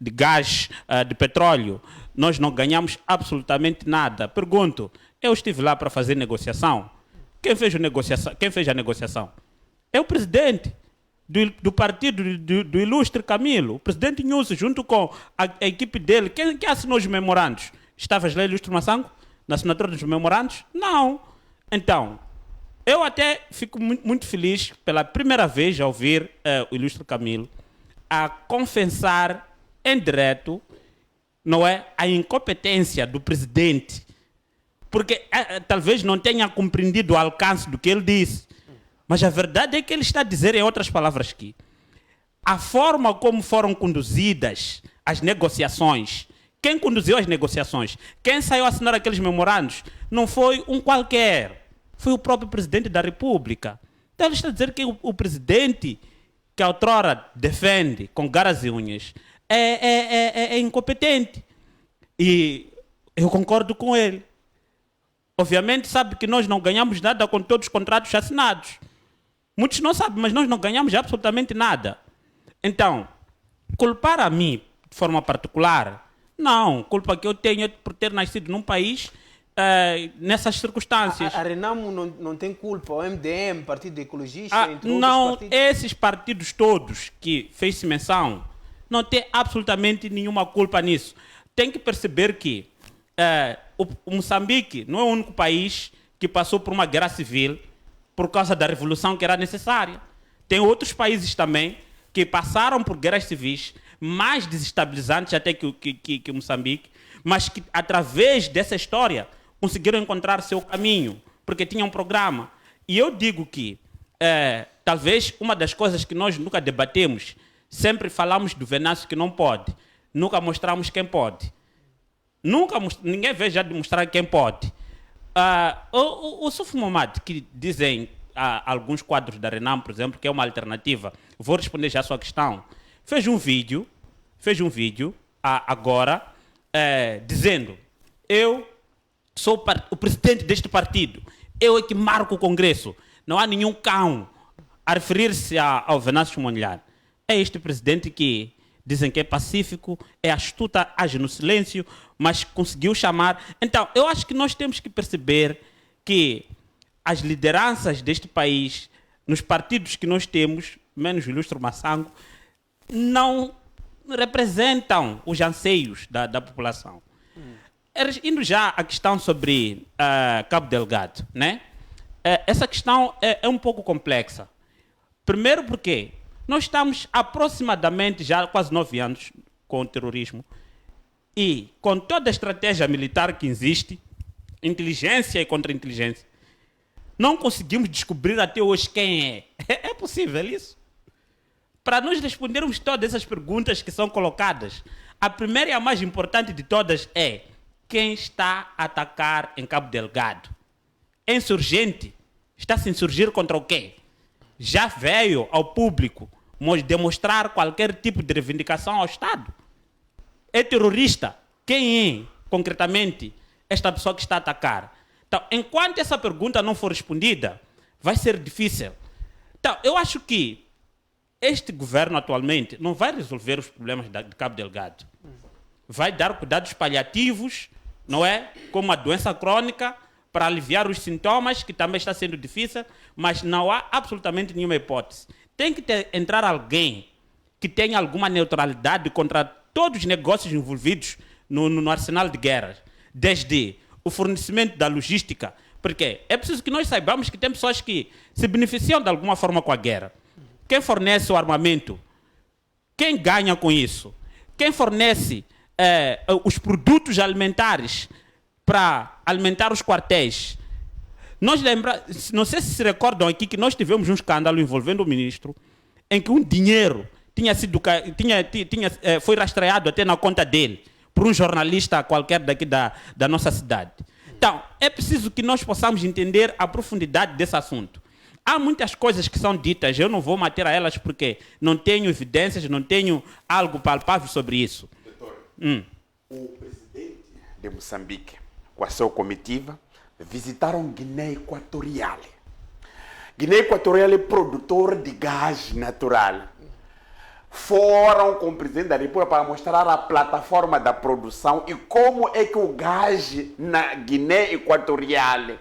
gás, de petróleo, nós não ganhamos absolutamente nada. Pergunto, eu estive lá para fazer negociação. Quem fez a negociação? É o presidente do partido do Ilustre Camilo, o presidente Nhusi, junto com a equipe dele. Quem assinou os memorandos? Estavas lá, Ilustre Massango, na assinatura dos memorandos? Não. Então, eu até fico muito feliz pela primeira vez a ouvir o Ilustre Camilo a confessar em direto, não é, a incompetência do presidente, porque talvez não tenha compreendido o alcance do que ele disse. Mas a verdade é que ele está a dizer, em outras palavras, que a forma como foram conduzidas as negociações, quem conduziu as negociações, quem saiu a assinar aqueles memorandos, não foi um qualquer, foi o próprio presidente da República. Então ele está a dizer que o presidente, que a outrora defende com garras e unhas, é incompetente. E eu concordo com ele. Obviamente sabe que nós não ganhamos nada com todos os contratos assinados. Muitos não sabem, mas nós não ganhamos absolutamente nada. Então, culpar a mim de forma particular, não. Culpa que eu tenho é por ter nascido num país nessas circunstâncias. A Renamo não tem culpa, o MDM, Partido Ecologista, entre não, outros partidos. esses partidos todos que fez-se menção, não tem absolutamente nenhuma culpa nisso. Tem que perceber que o Moçambique não é o único país que passou por uma guerra civil por causa da revolução que era necessária. Tem outros países também que passaram por guerras civis mais desestabilizantes até que Moçambique, mas que através dessa história conseguiram encontrar seu caminho, porque tinham um programa. E eu digo que talvez uma das coisas que nós nunca debatemos, sempre falamos do Venâncio que não pode, nunca mostramos quem pode. Ninguém veio já demonstrar quem pode. O Suf Momad, que dizem alguns quadros da Renam, por exemplo, que é uma alternativa, vou responder já a sua questão, fez um vídeo agora dizendo: eu sou o presidente deste partido, eu é que marco o Congresso, não há nenhum cão, a referir-se ao Venâncio Mondlane. É este presidente que dizem que é pacífico, é astuta, age no silêncio, mas conseguiu chamar. Então, eu acho que nós temos que perceber que as lideranças deste país, nos partidos que nós temos, menos o Ilustre Massango, não representam os anseios da população. Indo já à questão sobre Cabo Delgado, né? Essa questão é um pouco complexa. Primeiro porque nós estamos aproximadamente já quase 9 anos com o terrorismo e com toda a estratégia militar que existe, inteligência e contra-inteligência, não conseguimos descobrir até hoje quem é. É possível isso? Para nós respondermos todas essas perguntas que são colocadas, a primeira e a mais importante de todas é: quem está a atacar em Cabo Delgado? É insurgente? Está a se insurgir contra o quê? Já veio ao público demonstrar qualquer tipo de reivindicação ao Estado? É terrorista? Quem é, concretamente, esta pessoa que está a atacar? Então, enquanto essa pergunta não for respondida, vai ser difícil. Então, eu acho que este governo atualmente não vai resolver os problemas de Cabo Delgado. Vai dar cuidados paliativos, não é? Como a doença crônica, para aliviar os sintomas, que também está sendo difícil, mas não há absolutamente nenhuma hipótese. Tem que entrar alguém que tenha alguma neutralidade contra todos os negócios envolvidos no arsenal de guerras, desde o fornecimento da logística, porque é preciso que nós saibamos que tem pessoas que se beneficiam de alguma forma com a guerra. Quem fornece o armamento? Quem ganha com isso? Quem fornece os produtos alimentares para alimentar os quartéis? Não sei se recordam aqui que nós tivemos um escândalo envolvendo o ministro, em que um dinheiro foi rastreado até na conta dele, por um jornalista qualquer daqui da nossa cidade. Então, é preciso que nós possamos entender a profundidade desse assunto. Há muitas coisas que são ditas, eu não vou matar a elas porque não tenho evidências, não tenho algo palpável sobre isso. Doutor, o presidente de Moçambique, com a sua comitiva, visitaram Guiné Equatorial. Guiné Equatorial é produtor de gás natural. Foram com o presidente da República para mostrar a plataforma da produção e como é que o gás na Guiné Equatorial,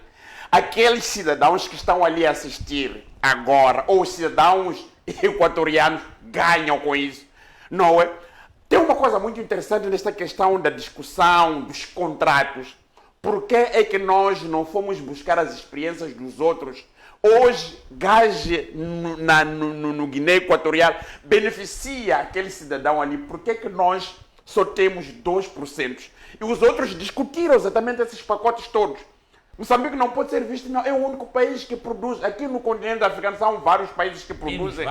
aqueles cidadãos que estão ali a assistir agora, ou os cidadãos equatorianos ganham com isso, não é? Tem uma coisa muito interessante nesta questão da discussão dos contratos. Por que é que nós não fomos buscar as experiências dos outros? Hoje, gás no Guiné Equatorial beneficia aquele cidadão ali. Por que é que nós só temos 2%? E os outros discutiram exatamente esses pacotes todos. Moçambique não pode ser visto, não. É o único país que produz. Aqui no continente africano são vários países que produzem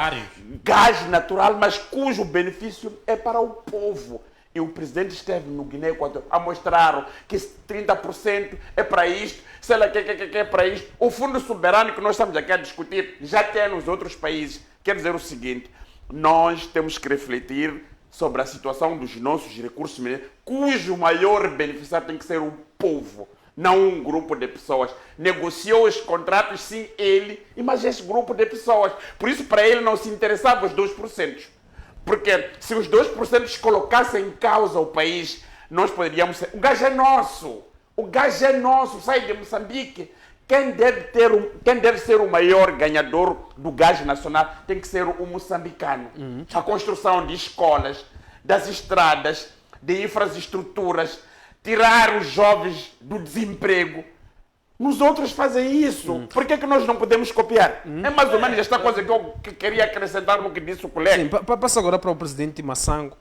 gás natural, mas cujo benefício é para o povo. E o presidente esteve no Guiné Equatorial a mostrar que 30% é para isto, sei lá que é para isto. O fundo soberano que nós estamos aqui a discutir já tem nos outros países. Quer dizer o seguinte, nós temos que refletir sobre a situação dos nossos recursos minerais, cujo maior beneficiário tem que ser o povo, não um grupo de pessoas. Negociou os contratos, sim, ele, mas esse grupo de pessoas. Por isso, para ele não se interessava os 2%. Porque se os 2% colocassem em causa o país, nós poderíamos ser... O gás é nosso! O gás é nosso, sai de Moçambique. Quem deve ser o maior ganhador do gás nacional tem que ser o moçambicano. A construção de escolas, das estradas, de infraestruturas, tirar os jovens do desemprego. Os outros fazem isso. Por que nós não podemos copiar? É mais ou menos esta coisa que eu queria acrescentar no que disse o colega. Sim, passo agora para o presidente Massango,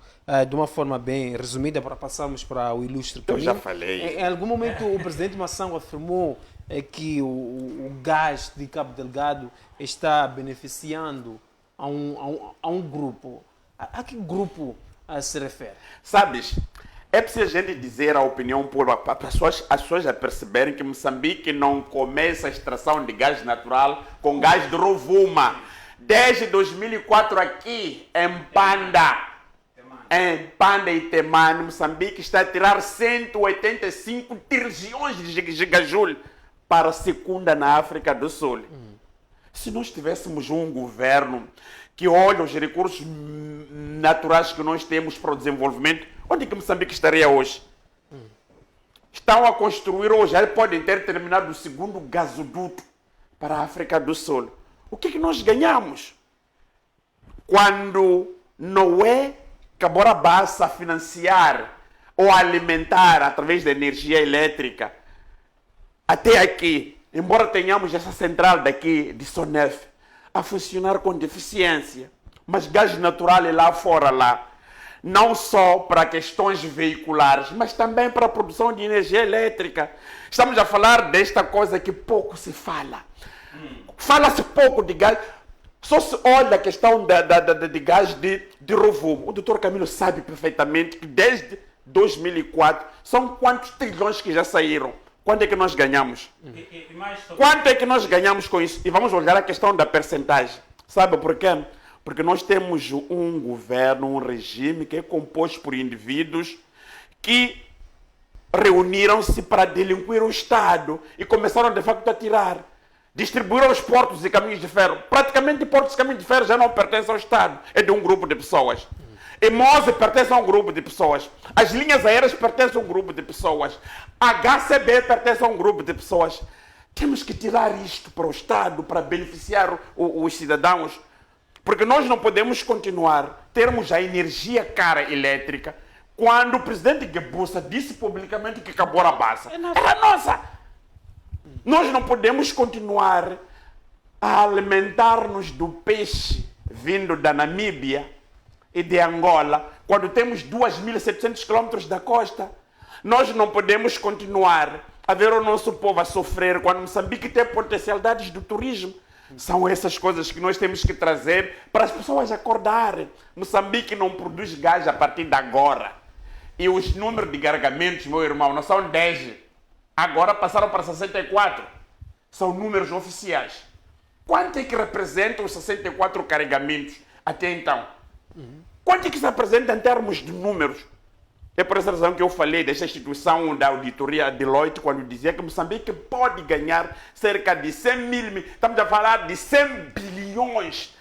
de uma forma bem resumida, para passarmos para o ilustre Camilo. Eu já falei. Em algum momento o presidente Massango afirmou que o gás de Cabo Delgado está beneficiando a um grupo. A que grupo se refere? Sabes, é preciso a gente dizer a opinião pública para as pessoas já perceberem que Moçambique não começa a extração de gás natural com gás de Rovuma. Desde 2004 aqui, em Panda e Temane, Moçambique está a tirar 185 trilhões de gigajoule para a segunda na África do Sul. Se nós tivéssemos um governo que olha os recursos naturais que nós temos para o desenvolvimento, onde que Moçambique estaria hoje? Estão a construir hoje, já podem ter terminado o segundo gasoduto para a África do Sul. O que nós ganhamos? Quando Noé Cabora Bassa financiar ou alimentar através da energia elétrica até aqui, embora tenhamos essa central daqui de Sonef a funcionar com deficiência, mas gás natural é lá fora lá. Não só para questões veiculares, mas também para a produção de energia elétrica. Estamos a falar desta coisa que pouco se fala. Fala-se pouco de gás. Só se olha a questão de gás de Rovuma. O doutor Camilo sabe perfeitamente que desde 2004 são quantos trilhões que já saíram. Quanto é que nós ganhamos? Quanto é que nós ganhamos com isso? E vamos olhar a questão da percentagem. Sabe por quê? Porque nós temos um governo, um regime que é composto por indivíduos que reuniram-se para delinquir o Estado e começaram de facto a tirar. Distribuíram os portos e caminhos de ferro. Praticamente portos e caminhos de ferro já não pertencem ao Estado, é de um grupo de pessoas. Emose pertence a um grupo de pessoas. As linhas aéreas pertencem a um grupo de pessoas. A HCB pertence a um grupo de pessoas. Temos que tirar isto para o Estado, para beneficiar os cidadãos. Porque nós não podemos continuar termos a energia cara elétrica quando o presidente Gebussa disse publicamente que Cabora Bassa era nossa. Nós não podemos continuar a alimentar-nos do peixe vindo da Namíbia e de Angola quando temos 2.700 quilômetros da costa. Nós não podemos continuar a ver o nosso povo a sofrer quando Moçambique tem potencialidades do turismo. São essas coisas que nós temos que trazer para as pessoas acordarem. Moçambique não produz gás a partir de agora. E os números de carregamentos, meu irmão, não são 10. Agora passaram para 64. São números oficiais. Quanto é que representam os 64 carregamentos até então? Quanto é que se apresenta em termos de números? É por essa razão que eu falei dessa instituição da auditoria Deloitte, quando dizia que Moçambique pode ganhar cerca de 100 mil, estamos a falar de 100 bilhões,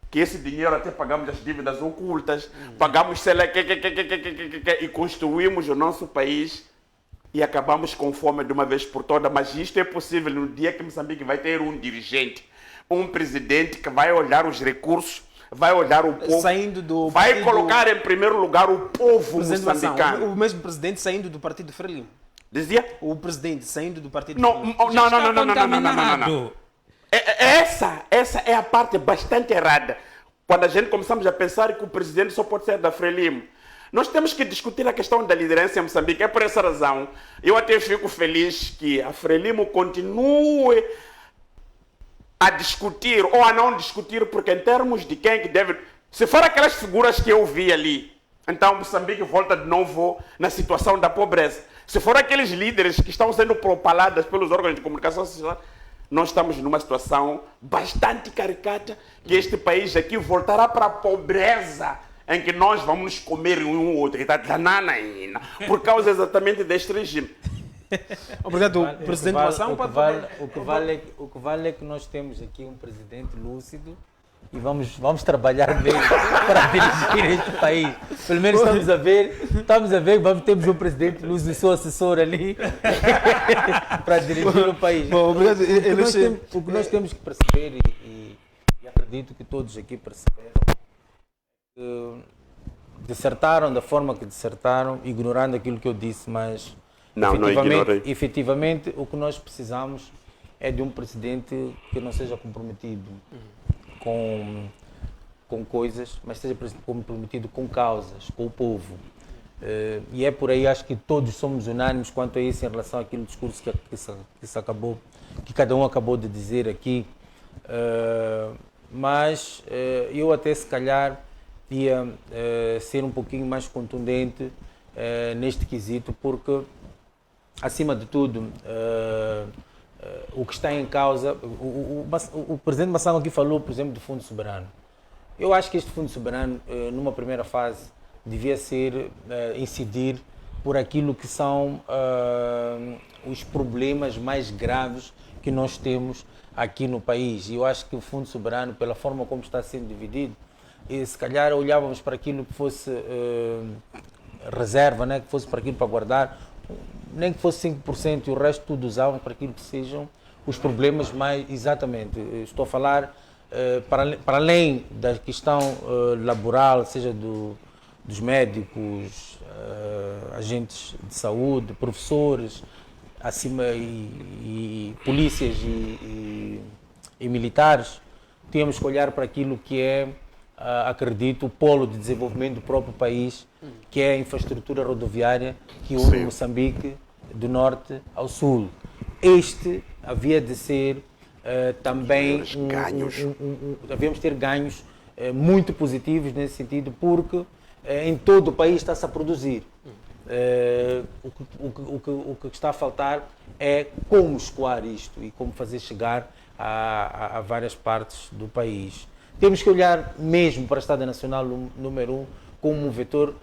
que esse dinheiro até pagamos as dívidas ocultas, pagamos sei lá, e construímos o nosso país e acabamos com fome de uma vez por todas. Mas isto é possível no dia que Moçambique vai ter um dirigente, um presidente que vai olhar os recursos, vai olhar o povo, Saindo do vai partido- colocar em primeiro lugar o povo Presidente Mação, moçambicano. o mesmo presidente saindo do partido Frelimo. Dizia? O presidente saindo do partido Não, Frelimo. não. Essa é a parte bastante errada. Quando a gente começamos a pensar que o presidente só pode ser da Frelimo. Nós temos que discutir a questão da liderança em Moçambique. É por essa razão, eu até fico feliz que a Frelimo continue a discutir ou a não discutir, porque em termos de quem que deve... Se for aquelas figuras que eu vi ali, então Moçambique volta de novo na situação da pobreza. Se for aqueles líderes que estão sendo propalados pelos órgãos de comunicação social, nós estamos numa situação bastante caricata, que este país aqui voltará para a pobreza, em que nós vamos nos comer um outro, por causa exatamente deste regime. Obrigado, presidente Mação. O que vale é que nós temos aqui um presidente lúcido e vamos trabalhar bem para dirigir este país. Pelo menos estamos a ver, temos um presidente lúcido e seu assessor ali para dirigir o país. Bom, obrigado. O que nós temos que perceber, e acredito que todos aqui perceberam, dissertaram da forma que dissertaram, ignorando aquilo que eu disse, mas Não ignorei. efetivamente o que nós precisamos é de um presidente que não seja comprometido com coisas, mas seja comprometido com causas, com o povo. E é por aí, acho que todos somos unânimes quanto a isso em relação àquele discurso que cada um acabou de dizer aqui. Mas eu até se calhar ia ser um pouquinho mais contundente neste quesito, porque acima de tudo o que está em causa, o presidente Mação aqui falou, por exemplo, do Fundo Soberano. Eu acho que este Fundo Soberano, numa primeira fase, devia ser incidir por aquilo que são os problemas mais graves que nós temos aqui no país. E eu acho que o Fundo Soberano, pela forma como está sendo dividido, se calhar olhávamos para aquilo que fosse reserva, né? Que fosse para aquilo para guardar, nem que fosse 5% e o resto tudo usávamos para aquilo que sejam os problemas mais... Exatamente, estou a falar para além da questão laboral, seja dos médicos, agentes de saúde, professores, acima e polícias e militares. Tínhamos que olhar para aquilo que é, acredito, o polo de desenvolvimento do próprio país, que é a infraestrutura rodoviária que une Moçambique do norte ao sul. Este havia de ser também havíamos de ter ganhos muito positivos nesse sentido, porque em todo o país está-se a produzir. O que está a faltar é como escoar isto e como fazer chegar a várias partes do país. Temos que olhar mesmo para a Estrada Nacional número 1 como um vetor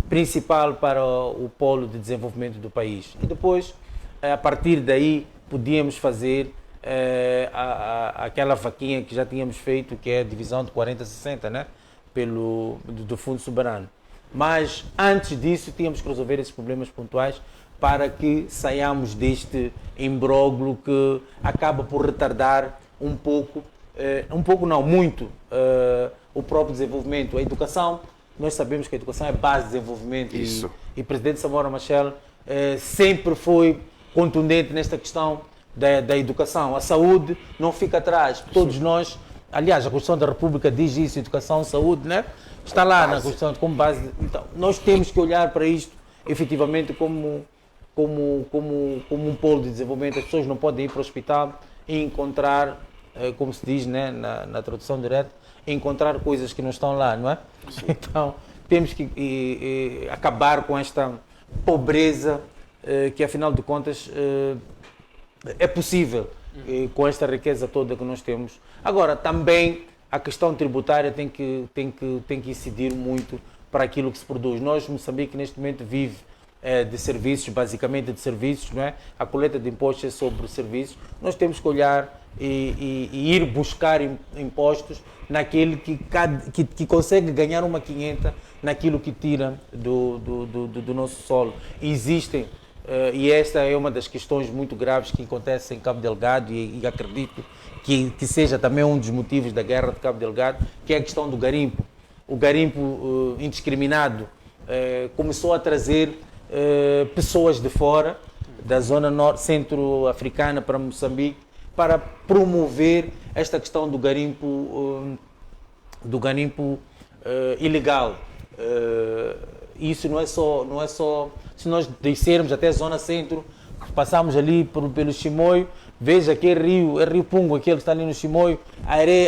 principal para o polo de desenvolvimento do país. E depois, a partir daí, podíamos fazer aquela vaquinha que já tínhamos feito, que é a divisão de 40-60, né? Do Fundo Soberano. Mas, antes disso, tínhamos que resolver esses problemas pontuais para que saiamos deste imbróglio que acaba por retardar um pouco não, muito, o próprio desenvolvimento. A educação, nós sabemos que a educação é base de desenvolvimento. Isso. E o presidente Samora Machel sempre foi contundente nesta questão da educação. A saúde não fica atrás. Todos nós, aliás, a Constituição da República diz isso, educação, saúde, né? Está lá na Constituição como base. Então, nós temos que olhar para isto efetivamente como um polo de desenvolvimento. As pessoas não podem ir para o hospital e encontrar, como se diz, né, na tradução direta, encontrar coisas que não estão lá, não é? Então, temos que acabar com esta pobreza que, afinal de contas, é possível com esta riqueza toda que nós temos. Agora, também a questão tributária tem que incidir muito para aquilo que se produz. Nós, Moçambique, neste momento vive de serviços, basicamente de serviços, não é? A coleta de impostos é sobre serviços. Nós temos que olhar e ir buscar impostos naquele que consegue ganhar uma quinhenta naquilo que tira do nosso solo. Existem, e esta é uma das questões muito graves que acontece em Cabo Delgado, e acredito que seja também um dos motivos da guerra de Cabo Delgado, que é a questão do garimpo. O garimpo indiscriminado começou a trazer pessoas de fora, da zona centro-africana para Moçambique, para promover esta questão do garimpo ilegal. Isso não é só se nós descermos até a zona centro, passamos ali pelo Chimoio, veja que é Rio Pungo, aquele que está ali no Chimoio,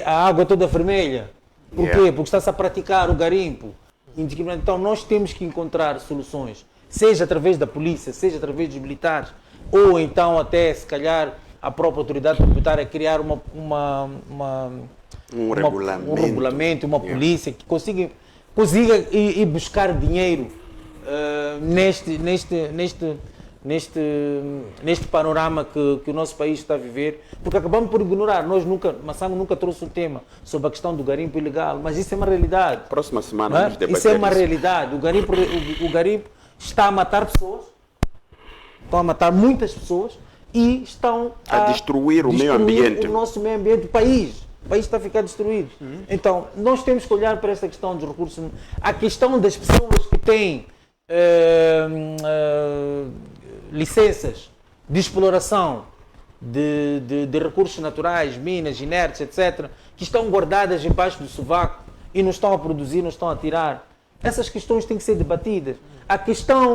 a água é toda vermelha. Por quê? Porque está-se a praticar o garimpo. Então nós temos que encontrar soluções, seja através da polícia, seja através dos militares, ou então até, se calhar, a própria autoridade tributária criar um regulamento, uma polícia que consiga ir buscar dinheiro neste panorama que o nosso país está a viver, porque acabamos por ignorar. Massango nunca trouxe um tema sobre a questão do garimpo ilegal, mas isso é uma realidade. Próxima semana vamos debater isso é uma realidade. O garimpo está a matar pessoas, estão a matar muitas pessoas e estão a destruir o meio ambiente. O nosso meio ambiente, o país. O país está a ficar destruído. Então, nós temos que olhar para esta questão dos recursos. A questão das pessoas que têm licenças de exploração de recursos naturais, minas, inertes, etc., que estão guardadas embaixo do sovaco e não estão a produzir, não estão a tirar. Essas questões têm que ser debatidas. A questão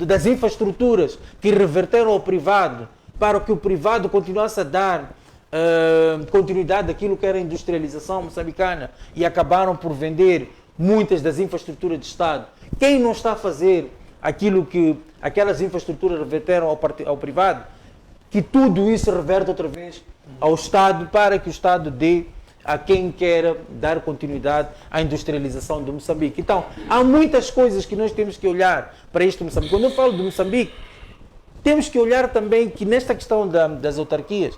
das infraestruturas que reverteram ao privado, para que o privado continuasse a dar continuidade àquilo que era a industrialização moçambicana, e acabaram por vender muitas das infraestruturas de Estado. Quem não está a fazer aquilo que aquelas infraestruturas reverteram ao privado, que tudo isso reverte outra vez ao Estado, para que o Estado dê a quem quer dar continuidade à industrialização do Moçambique. Então, há muitas coisas que nós temos que olhar para este Moçambique. Quando eu falo do Moçambique, temos que olhar também que nesta questão das autarquias,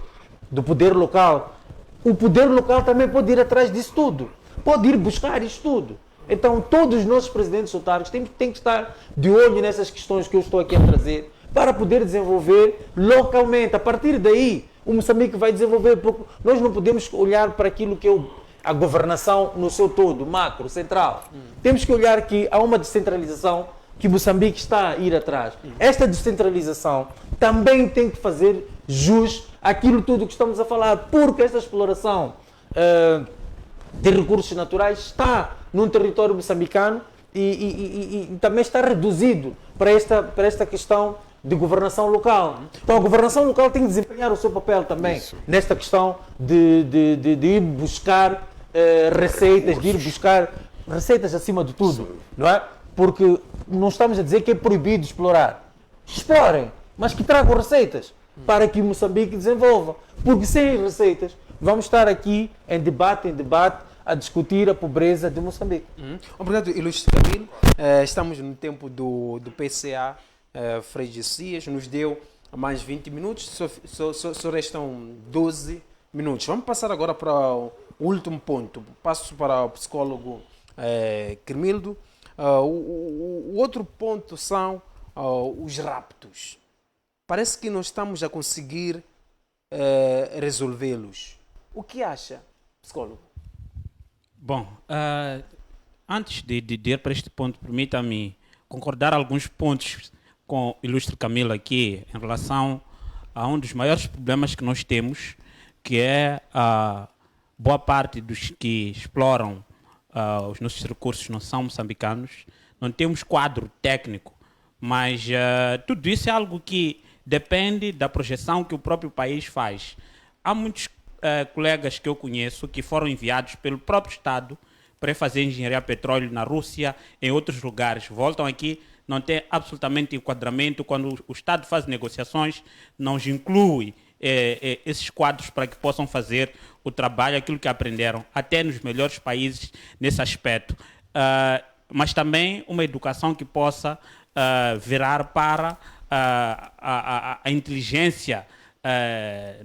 do poder local, o poder local também pode ir atrás disso tudo, pode ir buscar isso tudo. Então, todos os nossos presidentes autárquicos têm que estar de olho nessas questões que eu estou aqui a trazer, para poder desenvolver localmente. A partir daí, o Moçambique vai desenvolver, porque nós não podemos olhar para aquilo que é a governação no seu todo, macro, central. Temos que olhar que há uma descentralização que Moçambique está a ir atrás. Esta descentralização também tem que fazer jus àquilo tudo que estamos a falar, porque esta exploração de recursos naturais está num território moçambicano e também está reduzido para esta questão de governação local. Então a governação local tem que desempenhar o seu papel também nesta questão de ir buscar receitas, de ir buscar receitas acima de tudo, não é? Porque não estamos a dizer que é proibido explorar. Explorem, mas que tragam receitas para que Moçambique desenvolva. Porque sem receitas vamos estar aqui em debate a discutir a pobreza de Moçambique. Obrigado, Ilustre Camilo. Estamos no tempo do PCA. Frei Dias nos deu mais 20 minutos, só restam 12 minutos. Vamos passar agora para o último ponto. Passo para o psicólogo Cremildo. O outro ponto são os raptos. Parece que não estamos a conseguir resolvê-los. O que acha, psicólogo? Bom, antes de ir para este ponto, permita-me concordar alguns pontos com o ilustre Camilo aqui em relação a um dos maiores problemas que nós temos, que é a boa parte dos que exploram os nossos recursos não são moçambicanos. Não temos quadro técnico, mas tudo isso é algo que depende da projeção que o próprio país faz. Há muitos colegas que eu conheço que foram enviados pelo próprio Estado para ir fazer engenharia petróleo na Rússia, em outros lugares. Voltam aqui, não tem absolutamente enquadramento. Quando o Estado faz negociações, não os inclui esses quadros para que possam fazer o trabalho, aquilo que aprenderam, até nos melhores países nesse aspecto. Mas também uma educação que possa virar para a inteligência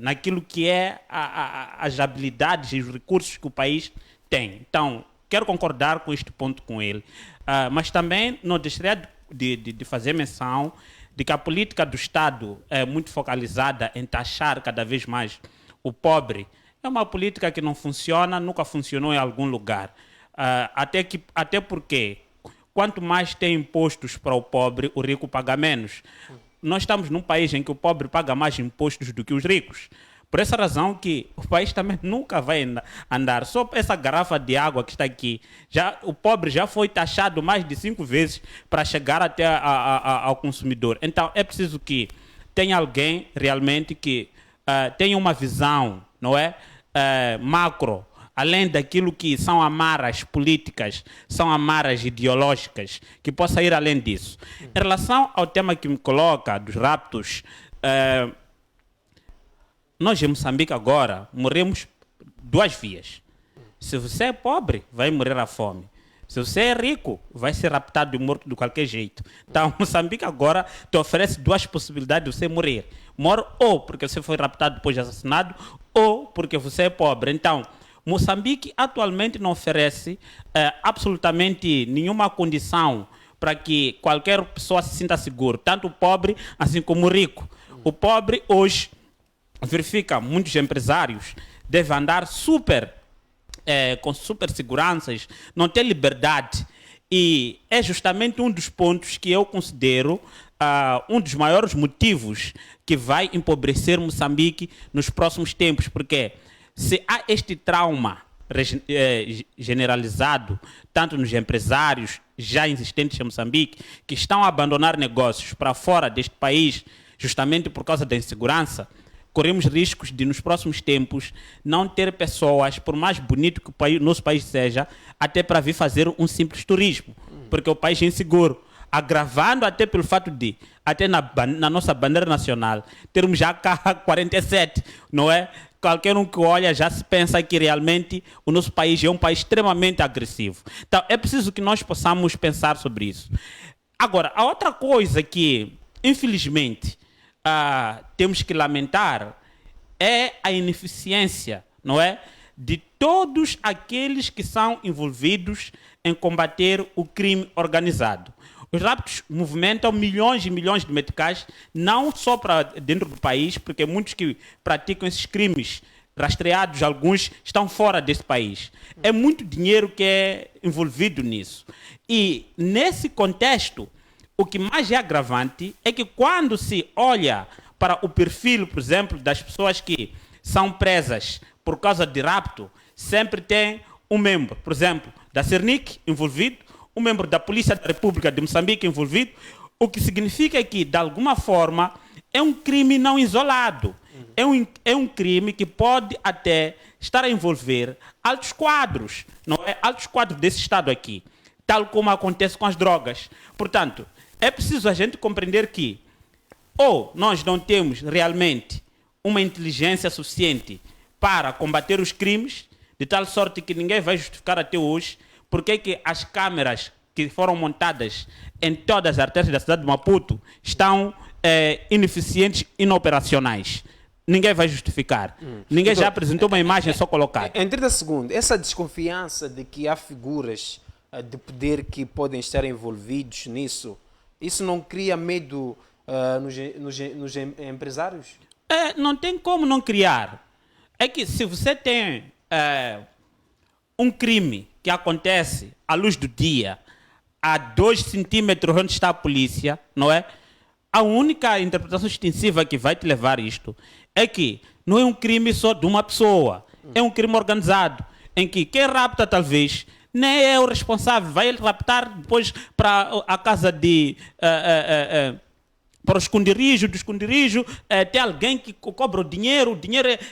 naquilo que é as habilidades e os recursos que o país tem. Então, quero concordar com este ponto com ele. Mas também não deixaria de fazer menção de que a política do Estado é muito focalizada em taxar cada vez mais o pobre. É uma política que não funciona, nunca funcionou em algum lugar. Até porque, quanto mais tem impostos para o pobre, o rico paga menos. Nós estamos num país em que o pobre paga mais impostos do que os ricos. Por essa razão que o país também nunca vai andar. Só essa garrafa de água que está aqui, o pobre já foi taxado mais de 5 vezes para chegar até ao consumidor. Então, é preciso que tenha alguém realmente que tenha uma visão, não é? Macro, além daquilo que são amarras políticas, são amarras ideológicas, que possa ir além disso. Em relação ao tema que me coloca, dos raptos, nós em Moçambique agora morremos 2 vias. Se você é pobre, vai morrer à fome. Se você é rico, vai ser raptado e morto de qualquer jeito. Então, Moçambique agora te oferece 2 possibilidades de você morrer. Morre ou porque você foi raptado depois de assassinado, ou porque você é pobre. Então, Moçambique atualmente não oferece absolutamente nenhuma condição para que qualquer pessoa se sinta seguro, tanto o pobre assim como o rico. O pobre hoje verifica muitos empresários devem andar com super seguranças, não ter liberdade, e é justamente um dos pontos que eu considero um dos maiores motivos que vai empobrecer Moçambique nos próximos tempos, porque se há este trauma generalizado, tanto nos empresários já existentes em Moçambique, que estão a abandonar negócios para fora deste país, justamente por causa da insegurança, corremos riscos de, nos próximos tempos, não ter pessoas, por mais bonito que o nosso país seja, até para vir fazer um simples turismo, porque o país é inseguro, agravando até pelo fato de, até na nossa bandeira nacional, termos já AK-47, não é? Qualquer um que olha já se pensa que realmente o nosso país é um país extremamente agressivo. Então, é preciso que nós possamos pensar sobre isso. Agora, a outra coisa que, infelizmente, temos que lamentar é a ineficiência, não é? De todos aqueles que são envolvidos em combater o crime organizado. Os raptos movimentam milhões e milhões de meticais, não só para dentro do país, porque muitos que praticam esses crimes rastreados, alguns estão fora desse país. É muito dinheiro que é envolvido nisso. E nesse contexto, o que mais é agravante é que quando se olha para o perfil, por exemplo, das pessoas que são presas por causa de rapto, sempre tem um membro, por exemplo, da Cernic envolvido, um membro da Polícia da República de Moçambique envolvido, o que significa que, de alguma forma, é um crime não isolado. É um crime que pode até estar a envolver altos quadros, não é? Altos quadros desse Estado aqui, tal como acontece com as drogas. Portanto, é preciso a gente compreender que ou nós não temos realmente uma inteligência suficiente para combater os crimes, de tal sorte que ninguém vai justificar até hoje porque que as câmeras que foram montadas em todas as artérias da cidade de Maputo estão ineficientes, inoperacionais. Ninguém vai justificar. Ninguém já apresentou uma imagem, é só colocar. Em 30 segundos, essa desconfiança de que há figuras de poder que podem estar envolvidos nisso, isso não cria medo nos empresários? Não tem como não criar. É que se você tem um crime que acontece à luz do dia, a 2 centímetros onde está a polícia, não é? A única interpretação extensiva que vai te levar isto é que não é um crime só de uma pessoa, é um crime organizado, em que quem rapta talvez nem é o responsável, vai ele raptar depois para a casa de... para o esconderijo, do esconderijo, tem alguém que cobra o dinheiro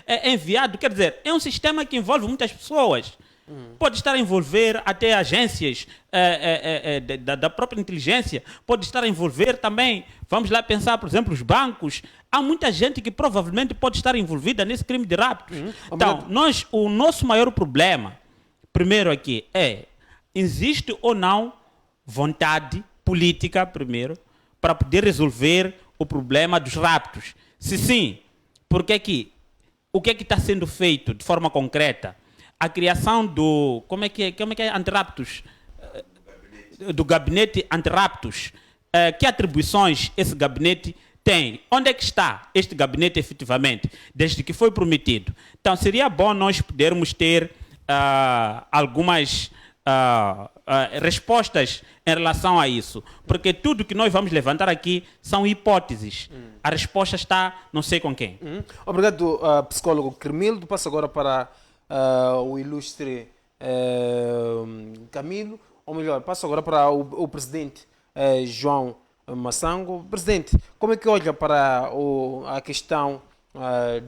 é enviado, quer dizer, é um sistema que envolve muitas pessoas. Pode estar a envolver até agências da própria inteligência, pode estar a envolver também, vamos lá pensar, por exemplo, os bancos. Há muita gente que provavelmente pode estar envolvida nesse crime de raptos. Então, o nosso maior problema, primeiro aqui, existe ou não vontade política, primeiro, para poder resolver o problema dos raptos? Se sim, porque aqui, o que é que está sendo feito de forma concreta? A criação do, como é que é, antiraptos, do gabinete antiraptos. Que atribuições esse gabinete tem? Onde é que está este gabinete efetivamente, desde que foi prometido? Então, seria bom nós podermos ter algumas respostas em relação a isso, porque tudo que nós vamos levantar aqui são hipóteses. A resposta está não sei com quem. Obrigado, psicólogo Cremildo. Passo agora para o ilustre Camilo, ou melhor, passo agora para o presidente João Massango. Presidente, como é que olha para a questão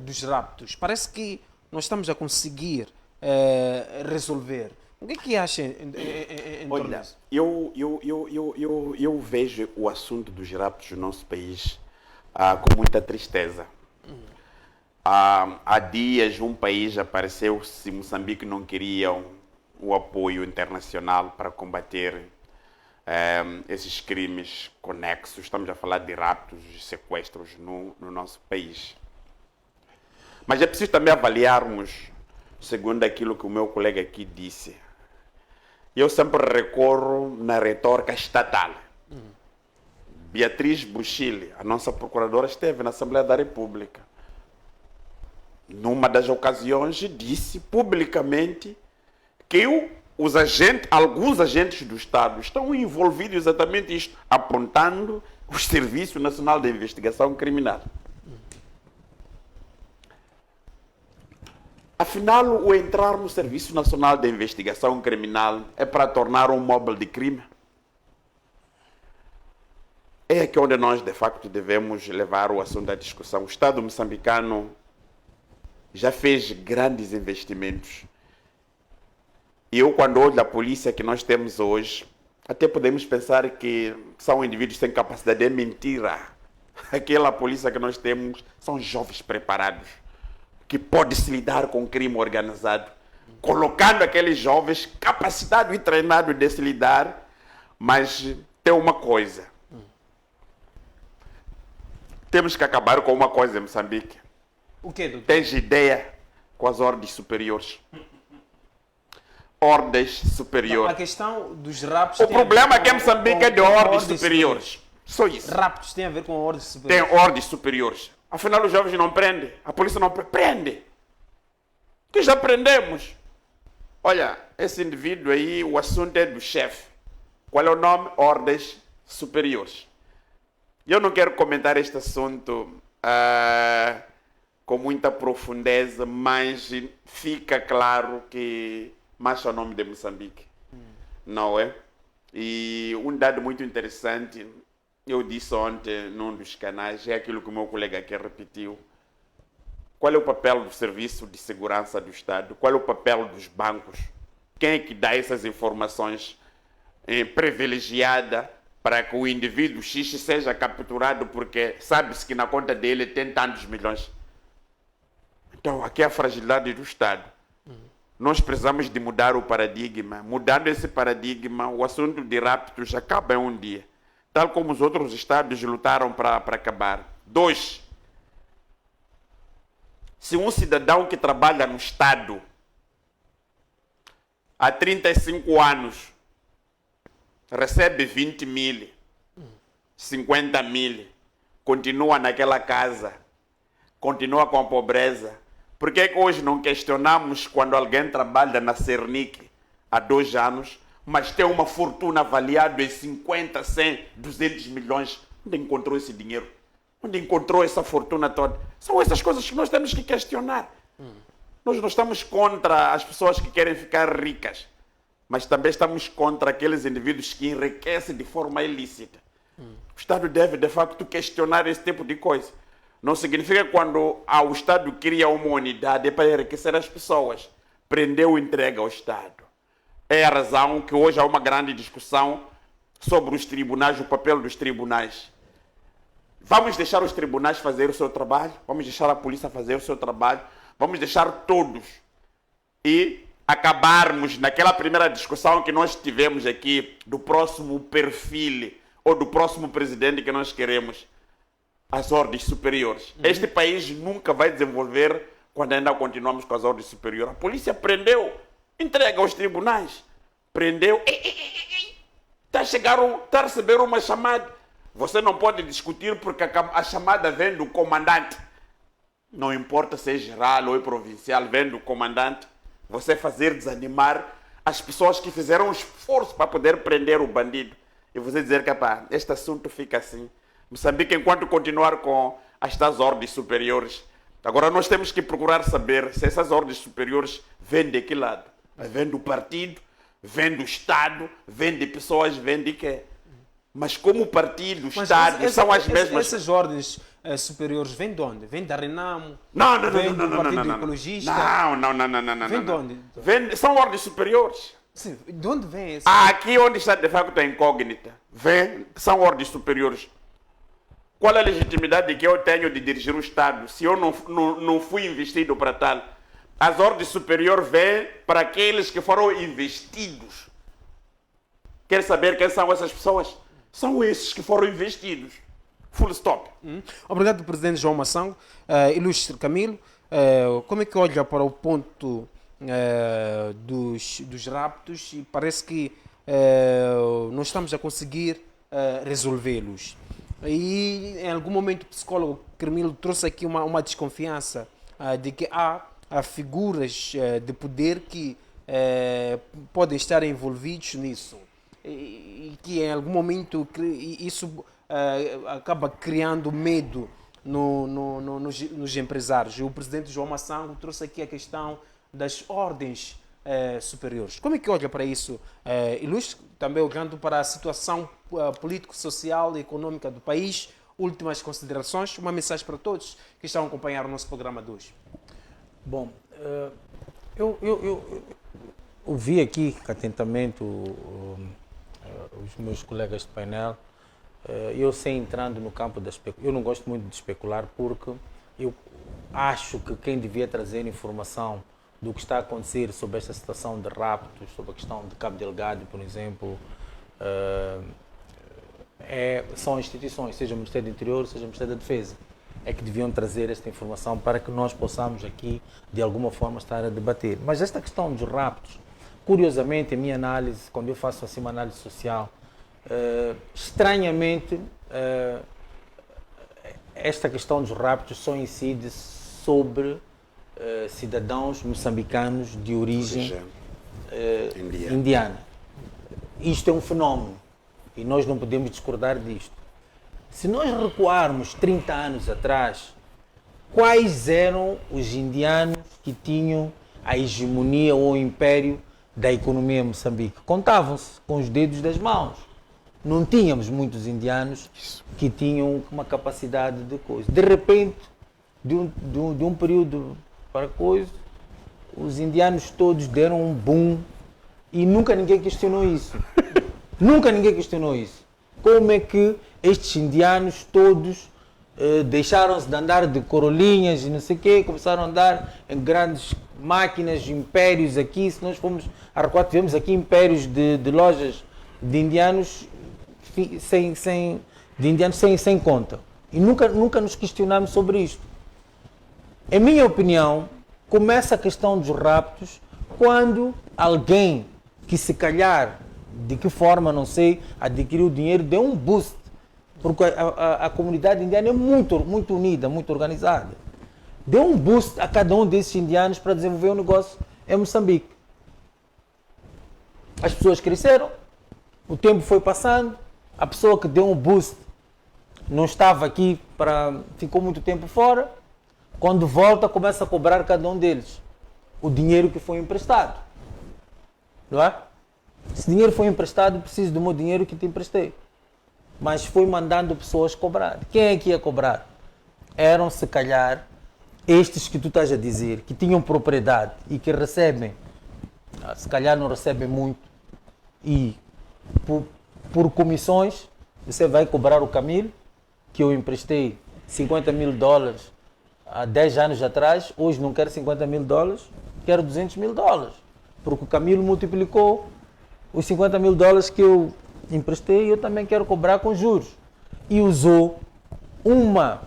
dos raptos? Parece que nós estamos a conseguir resolver. O que é que acha em torno disso? Eu vejo o assunto dos raptos no nosso país com muita tristeza. Há dias um país apareceu se Moçambique não queriam o apoio internacional para combater esses crimes conexos. Estamos a falar de raptos e sequestros no nosso país. Mas é preciso também avaliarmos, segundo aquilo que o meu colega aqui disse. Eu sempre recorro na retórica estatal. Beatriz Buchile, a nossa procuradora, esteve na Assembleia da República. Numa das ocasiões, disse publicamente que alguns agentes do Estado estão envolvidos exatamente isto, apontando o Serviço Nacional de Investigação Criminal. Afinal, o entrar no Serviço Nacional de Investigação Criminal é para tornar um móvel de crime? É aqui onde nós, de facto, devemos levar o assunto à discussão. O Estado moçambicano já fez grandes investimentos. E quando olho a polícia que nós temos hoje, até podemos pensar que são indivíduos sem capacidade. É mentira. Aquela polícia que nós temos são jovens preparados, que podem se lidar com o crime organizado, colocando aqueles jovens capacitados e treinados de se lidar. Mas tem uma coisa. Temos que acabar com uma coisa em Moçambique. O quê, doutor? Tens ideia com as ordens superiores? Ordens superiores. A questão dos raptos... O problema aqui em Moçambique é de ordens superiores. Só isso. Raptos tem a ver com ordens superiores. Tem ordens superiores. Afinal, os jovens não prendem. A polícia não prende. Que já prendemos. Olha, esse indivíduo aí, o assunto é do chefe. Qual é o nome? Ordens superiores. Eu não quero comentar este assunto com muita profundeza, mas fica claro que marcha o nome de Moçambique. Não é? E um dado muito interessante, eu disse ontem num dos canais, é aquilo que o meu colega aqui repetiu. Qual é o papel do Serviço de Segurança do Estado? Qual é o papel dos bancos? Quem é que dá essas informações privilegiadas para que o indivíduo X seja capturado porque sabe-se que na conta dele tem tantos milhões? Então, aqui é a fragilidade do Estado. Nós precisamos de mudar o paradigma. Mudando esse paradigma, o assunto de raptos acaba em um dia. Tal como os outros estados lutaram para acabar. 2. Se um cidadão que trabalha no Estado há 35 anos recebe 20 mil, 50 mil, continua naquela casa, continua com a pobreza, por que hoje não questionamos quando alguém trabalha na Cernic há 2 anos, mas tem uma fortuna avaliada em 50, 100, 200 milhões? Onde encontrou esse dinheiro? Onde encontrou essa fortuna toda? São essas coisas que nós temos que questionar. Nós não estamos contra as pessoas que querem ficar ricas, mas também estamos contra aqueles indivíduos que enriquecem de forma ilícita. O Estado deve, de facto, questionar esse tipo de coisa. Não significa que quando o Estado cria uma unidade é para enriquecer as pessoas. prendeu e entrega ao Estado. É a razão que hoje há uma grande discussão sobre os tribunais, o papel dos tribunais. Vamos deixar os tribunais fazer o seu trabalho, vamos deixar a polícia fazer o seu trabalho, vamos deixar todos e acabarmos naquela primeira discussão que nós tivemos aqui do próximo perfil ou do próximo presidente que nós queremos, as ordens superiores. Este país nunca vai desenvolver quando ainda continuamos com as ordens superiores. A polícia prendeu, entrega aos tribunais, prendeu, está a receber uma chamada. Você não pode discutir porque a chamada vem do comandante. Não importa se é geral ou é provincial, vem do comandante. Você fazer desanimar as pessoas que fizeram um esforço para poder prender o bandido. E você dizer que este assunto fica assim. Moçambique, enquanto continuar com estas ordens superiores, agora nós temos que procurar saber se essas ordens superiores vêm de que lado. Vêm do partido, vêm do Estado, vêm de pessoas, vêm de quê? Mas como o partido, o Estado, são as mesmas... Essas ordens superiores vêm de onde? Vêm da Renamo? Não, vêm do Partido Ecologista? Não. Vêm de onde? São ordens superiores. Sim, de onde vem esse? Aqui onde está de facto a incógnita. São ordens superiores. Qual é a legitimidade que eu tenho de dirigir o Estado se eu não fui investido para tal? As ordens superiores vêm para aqueles que foram investidos. Quer saber quem são essas pessoas? São esses que foram investidos. Full stop. Obrigado, Presidente João Massango. Ilustre Camilo, como é que olha para o ponto dos raptos e parece que não estamos a conseguir resolvê-los? E em algum momento o psicólogo Camilo trouxe aqui uma desconfiança de que há figuras de poder que podem estar envolvidos nisso. E que em algum momento isso acaba criando medo nos empresários. O presidente João Massango trouxe aqui a questão das ordens superiores. Como é que olha para isso, Ilustre? Também olhando para a situação político, social e econômica do país. Últimas considerações, uma mensagem para todos que estão a acompanhar o nosso programa de hoje. Bom, eu ouvi aqui atentamente os meus colegas de painel. Eu sei, entrando no campo da especulação, eu não gosto muito de especular porque eu acho que quem devia trazer informação do que está a acontecer sobre esta situação de raptos, sobre a questão de Cabo Delgado, por exemplo, são instituições, seja o Ministério do Interior, seja o Ministério da Defesa, é que deviam trazer esta informação para que nós possamos aqui, de alguma forma, estar a debater. Mas esta questão dos raptos, curiosamente, a minha análise, quando eu faço assim uma análise social, estranhamente, esta questão dos raptos só incide sobre cidadãos moçambicanos de origem indiana. Isto é um fenómeno e nós não podemos discordar disto. Se nós recuarmos 30 anos atrás, quais eram os indianos que tinham a hegemonia ou o império da economia em Moçambique? Contavam-se com os dedos das mãos. Não tínhamos muitos indianos que tinham uma capacidade de coisa. De repente, de um período para coisa, os indianos todos deram um boom e nunca ninguém questionou isso. Nunca ninguém questionou isso. Como é que estes indianos todos deixaram-se de andar de corolinhas e não sei o quê, começaram a andar em grandes máquinas, impérios aqui. Se nós formos a recuar, tivemos aqui impérios de lojas de indianos sem conta. E nunca nos questionamos sobre isto. Em minha opinião, começa a questão dos raptos quando alguém que se calhar, de que forma, não sei, adquiriu dinheiro, deu um boost. Porque a comunidade indiana é muito, muito unida, muito organizada. Deu um boost a cada um desses indianos para desenvolver um negócio em Moçambique. As pessoas cresceram, o tempo foi passando, a pessoa que deu um boost não estava aqui, ficou muito tempo fora. Quando volta, começa a cobrar cada um deles o dinheiro que foi emprestado. Não é? Se dinheiro foi emprestado, preciso do meu dinheiro que te emprestei. Mas foi mandando pessoas cobrar. Quem é que ia cobrar? Eram, se calhar, estes que tu estás a dizer, que tinham propriedade e que recebem, se calhar não recebem muito, e por comissões, você vai cobrar o Camilo, que eu emprestei $50 mil há 10 anos atrás, hoje não quero $50 mil, quero $200 mil, porque o Camilo multiplicou os $50 mil que eu emprestei e eu também quero cobrar com juros. E usou uma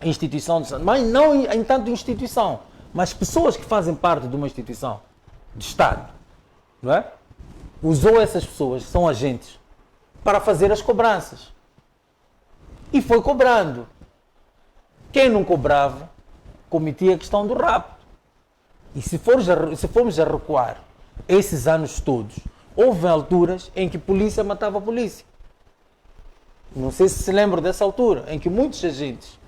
instituição, mas não em tanto instituição, mas pessoas que fazem parte de uma instituição de Estado, não é? Usou essas pessoas, que são agentes, para fazer as cobranças. E foi cobrando. Quem não cobrava, cometia a questão do rapto. E se formos a recuar esses anos todos, houve alturas em que a polícia matava a polícia. Não sei se lembram dessa altura, em que muitos agentes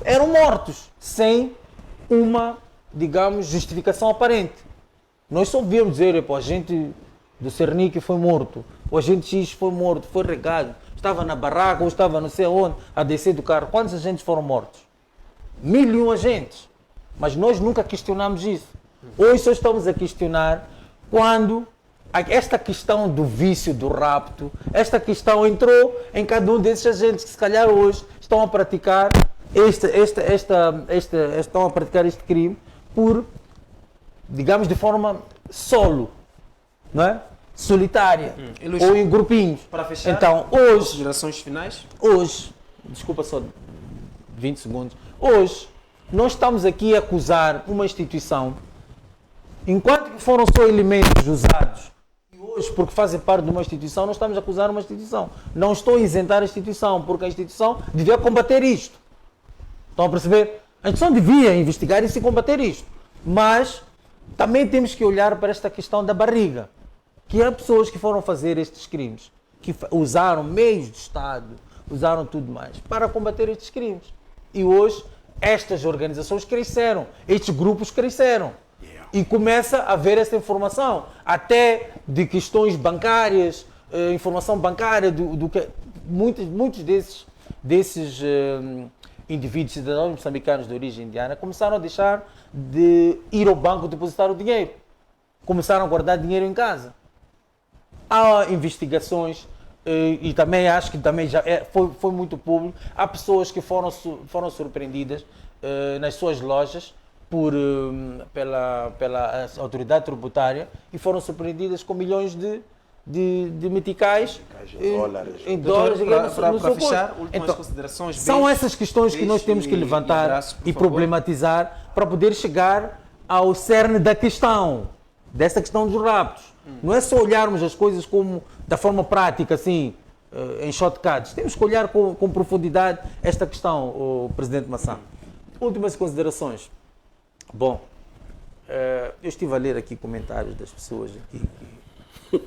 eram mortos, sem uma, digamos, justificação aparente. Nós só víamos dizer, o agente do Cernic foi morto, o agente X foi morto, foi regado, estava na barraca ou estava não sei onde, a descer do carro. Quantos agentes foram mortos? 1001 agentes. Mas nós nunca questionamos isso. Hoje só estamos a questionar quando esta questão do vício, do rapto, esta questão entrou em cada um desses agentes que se calhar hoje estão a praticar estão a praticar este crime por, digamos, de forma solo, não é? Solitária, ou em grupinhos. Para fechar, então, hoje, considerações finais? Hoje, desculpa só 20 segundos, hoje nós estamos aqui a acusar uma instituição, enquanto que foram só elementos usados, e hoje, porque fazem parte de uma instituição, nós estamos a acusar uma instituição. Não estou a isentar a instituição, porque a instituição devia combater isto. Estão a perceber? A instituição devia investigar isso e combater isto. Mas também temos que olhar para esta questão da barriga. Que há pessoas que foram fazer estes crimes, que usaram meios de Estado, usaram tudo mais, para combater estes crimes. E hoje, estas organizações cresceram, estes grupos cresceram. E começa a haver essa informação, até de questões bancárias, informação bancária, do que muitos desses indivíduos, cidadãos moçambicanos de origem indiana, começaram a deixar de ir ao banco depositar o dinheiro. Começaram a guardar dinheiro em casa. Há investigações, e também acho que também já foi muito público, há pessoas que foram surpreendidas nas suas lojas pela autoridade tributária e foram surpreendidas com milhões de meticais em dólares. Para fechar, últimas considerações. São essas questões que nós temos que levantar e problematizar para poder chegar ao cerne da questão, dessa questão dos raptos. Não é só olharmos as coisas como da forma prática, assim, em shortcuts. Temos que olhar com profundidade esta questão, o Presidente Massam. Últimas considerações. Bom, eu estive a ler aqui comentários das pessoas aqui que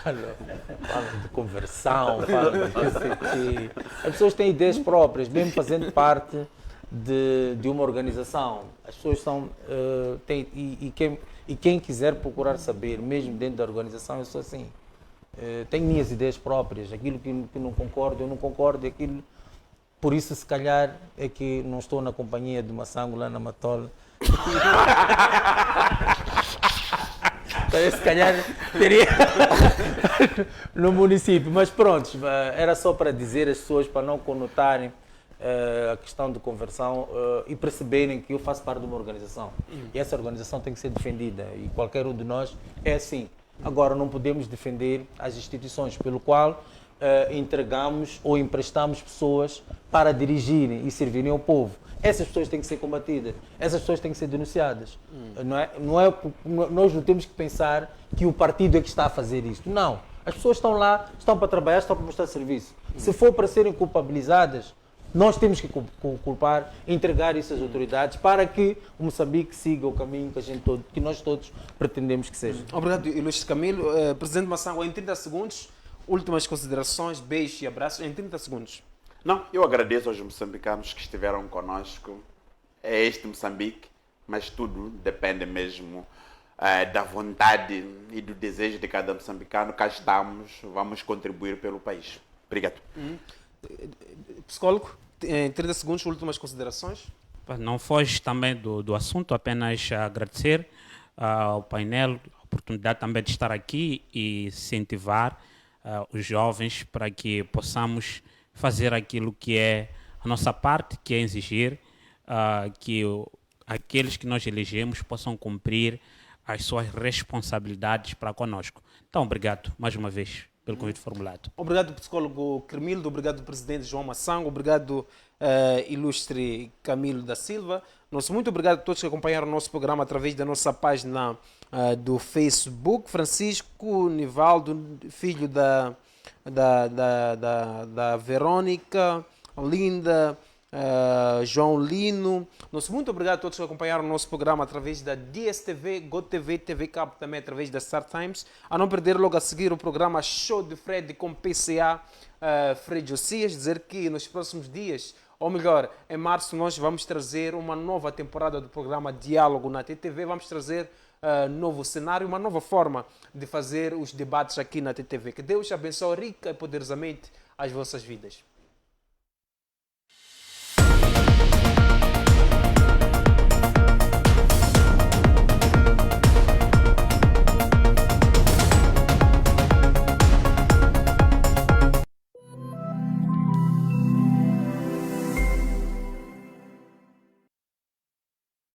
falam de conversão, falam de as pessoas têm ideias próprias, mesmo fazendo parte de uma organização. As pessoas são quem quiser procurar saber, mesmo dentro da organização, eu sou assim. Tenho minhas ideias próprias, aquilo que não concordo, eu não concordo, aquilo. Por isso, se calhar, é que não estou na companhia de Massango lá na Matola. Se calhar teria no município. Mas pronto, era só para dizer às pessoas para não conotarem a questão de conversão e perceberem que eu faço parte de uma organização. E essa organização tem que ser defendida. E qualquer um de nós é assim. Agora, não podemos defender as instituições pelo qual entregamos ou emprestamos pessoas para dirigirem e servirem ao povo. Essas pessoas têm que ser combatidas, essas pessoas têm que ser denunciadas. Nós não temos que pensar que o partido é que está a fazer isto. Não. As pessoas estão lá, estão para trabalhar, estão para mostrar serviço. Se for para serem culpabilizadas, nós temos que culpar, entregar isso às autoridades para que o Moçambique siga o caminho que nós todos pretendemos que seja. Obrigado, Ilustre Camilo. Presidente Massango, em 30 segundos, últimas considerações, beijos e abraços em 30 segundos. Não, eu agradeço aos moçambicanos que estiveram conosco. É este Moçambique, mas tudo depende mesmo da vontade e do desejo de cada moçambicano. Cá estamos, vamos contribuir pelo país. Obrigado. Psicólogo, em 30 segundos, últimas considerações. Não foge também do assunto, apenas agradecer ao painel a oportunidade também de estar aqui e incentivar os jovens para que possamos fazer aquilo que é a nossa parte, que é exigir que aqueles que nós elegemos possam cumprir as suas responsabilidades para conosco. Então, obrigado mais uma vez pelo convite formulado. Obrigado, psicólogo Cremildo, obrigado, presidente João Massango, obrigado, ilustre Camilo da Silva. Muito obrigado a todos que acompanharam o nosso programa através da nossa página do Facebook. Francisco Nivaldo, filho da Verônica, Linda, João Lino. Muito obrigado a todos que acompanharam o nosso programa através da DSTV, GoTV, TV Cabo, também através da Star Times. A não perder logo a seguir o programa Show de Fred com PCA Fred Josias. Dizer que nos próximos dias, ou melhor, em março, nós vamos trazer uma nova temporada do programa Diálogo na TTV. Vamos trazer novo cenário, uma nova forma de fazer os debates aqui na TTV. Que Deus abençoe rica e poderosamente as vossas vidas.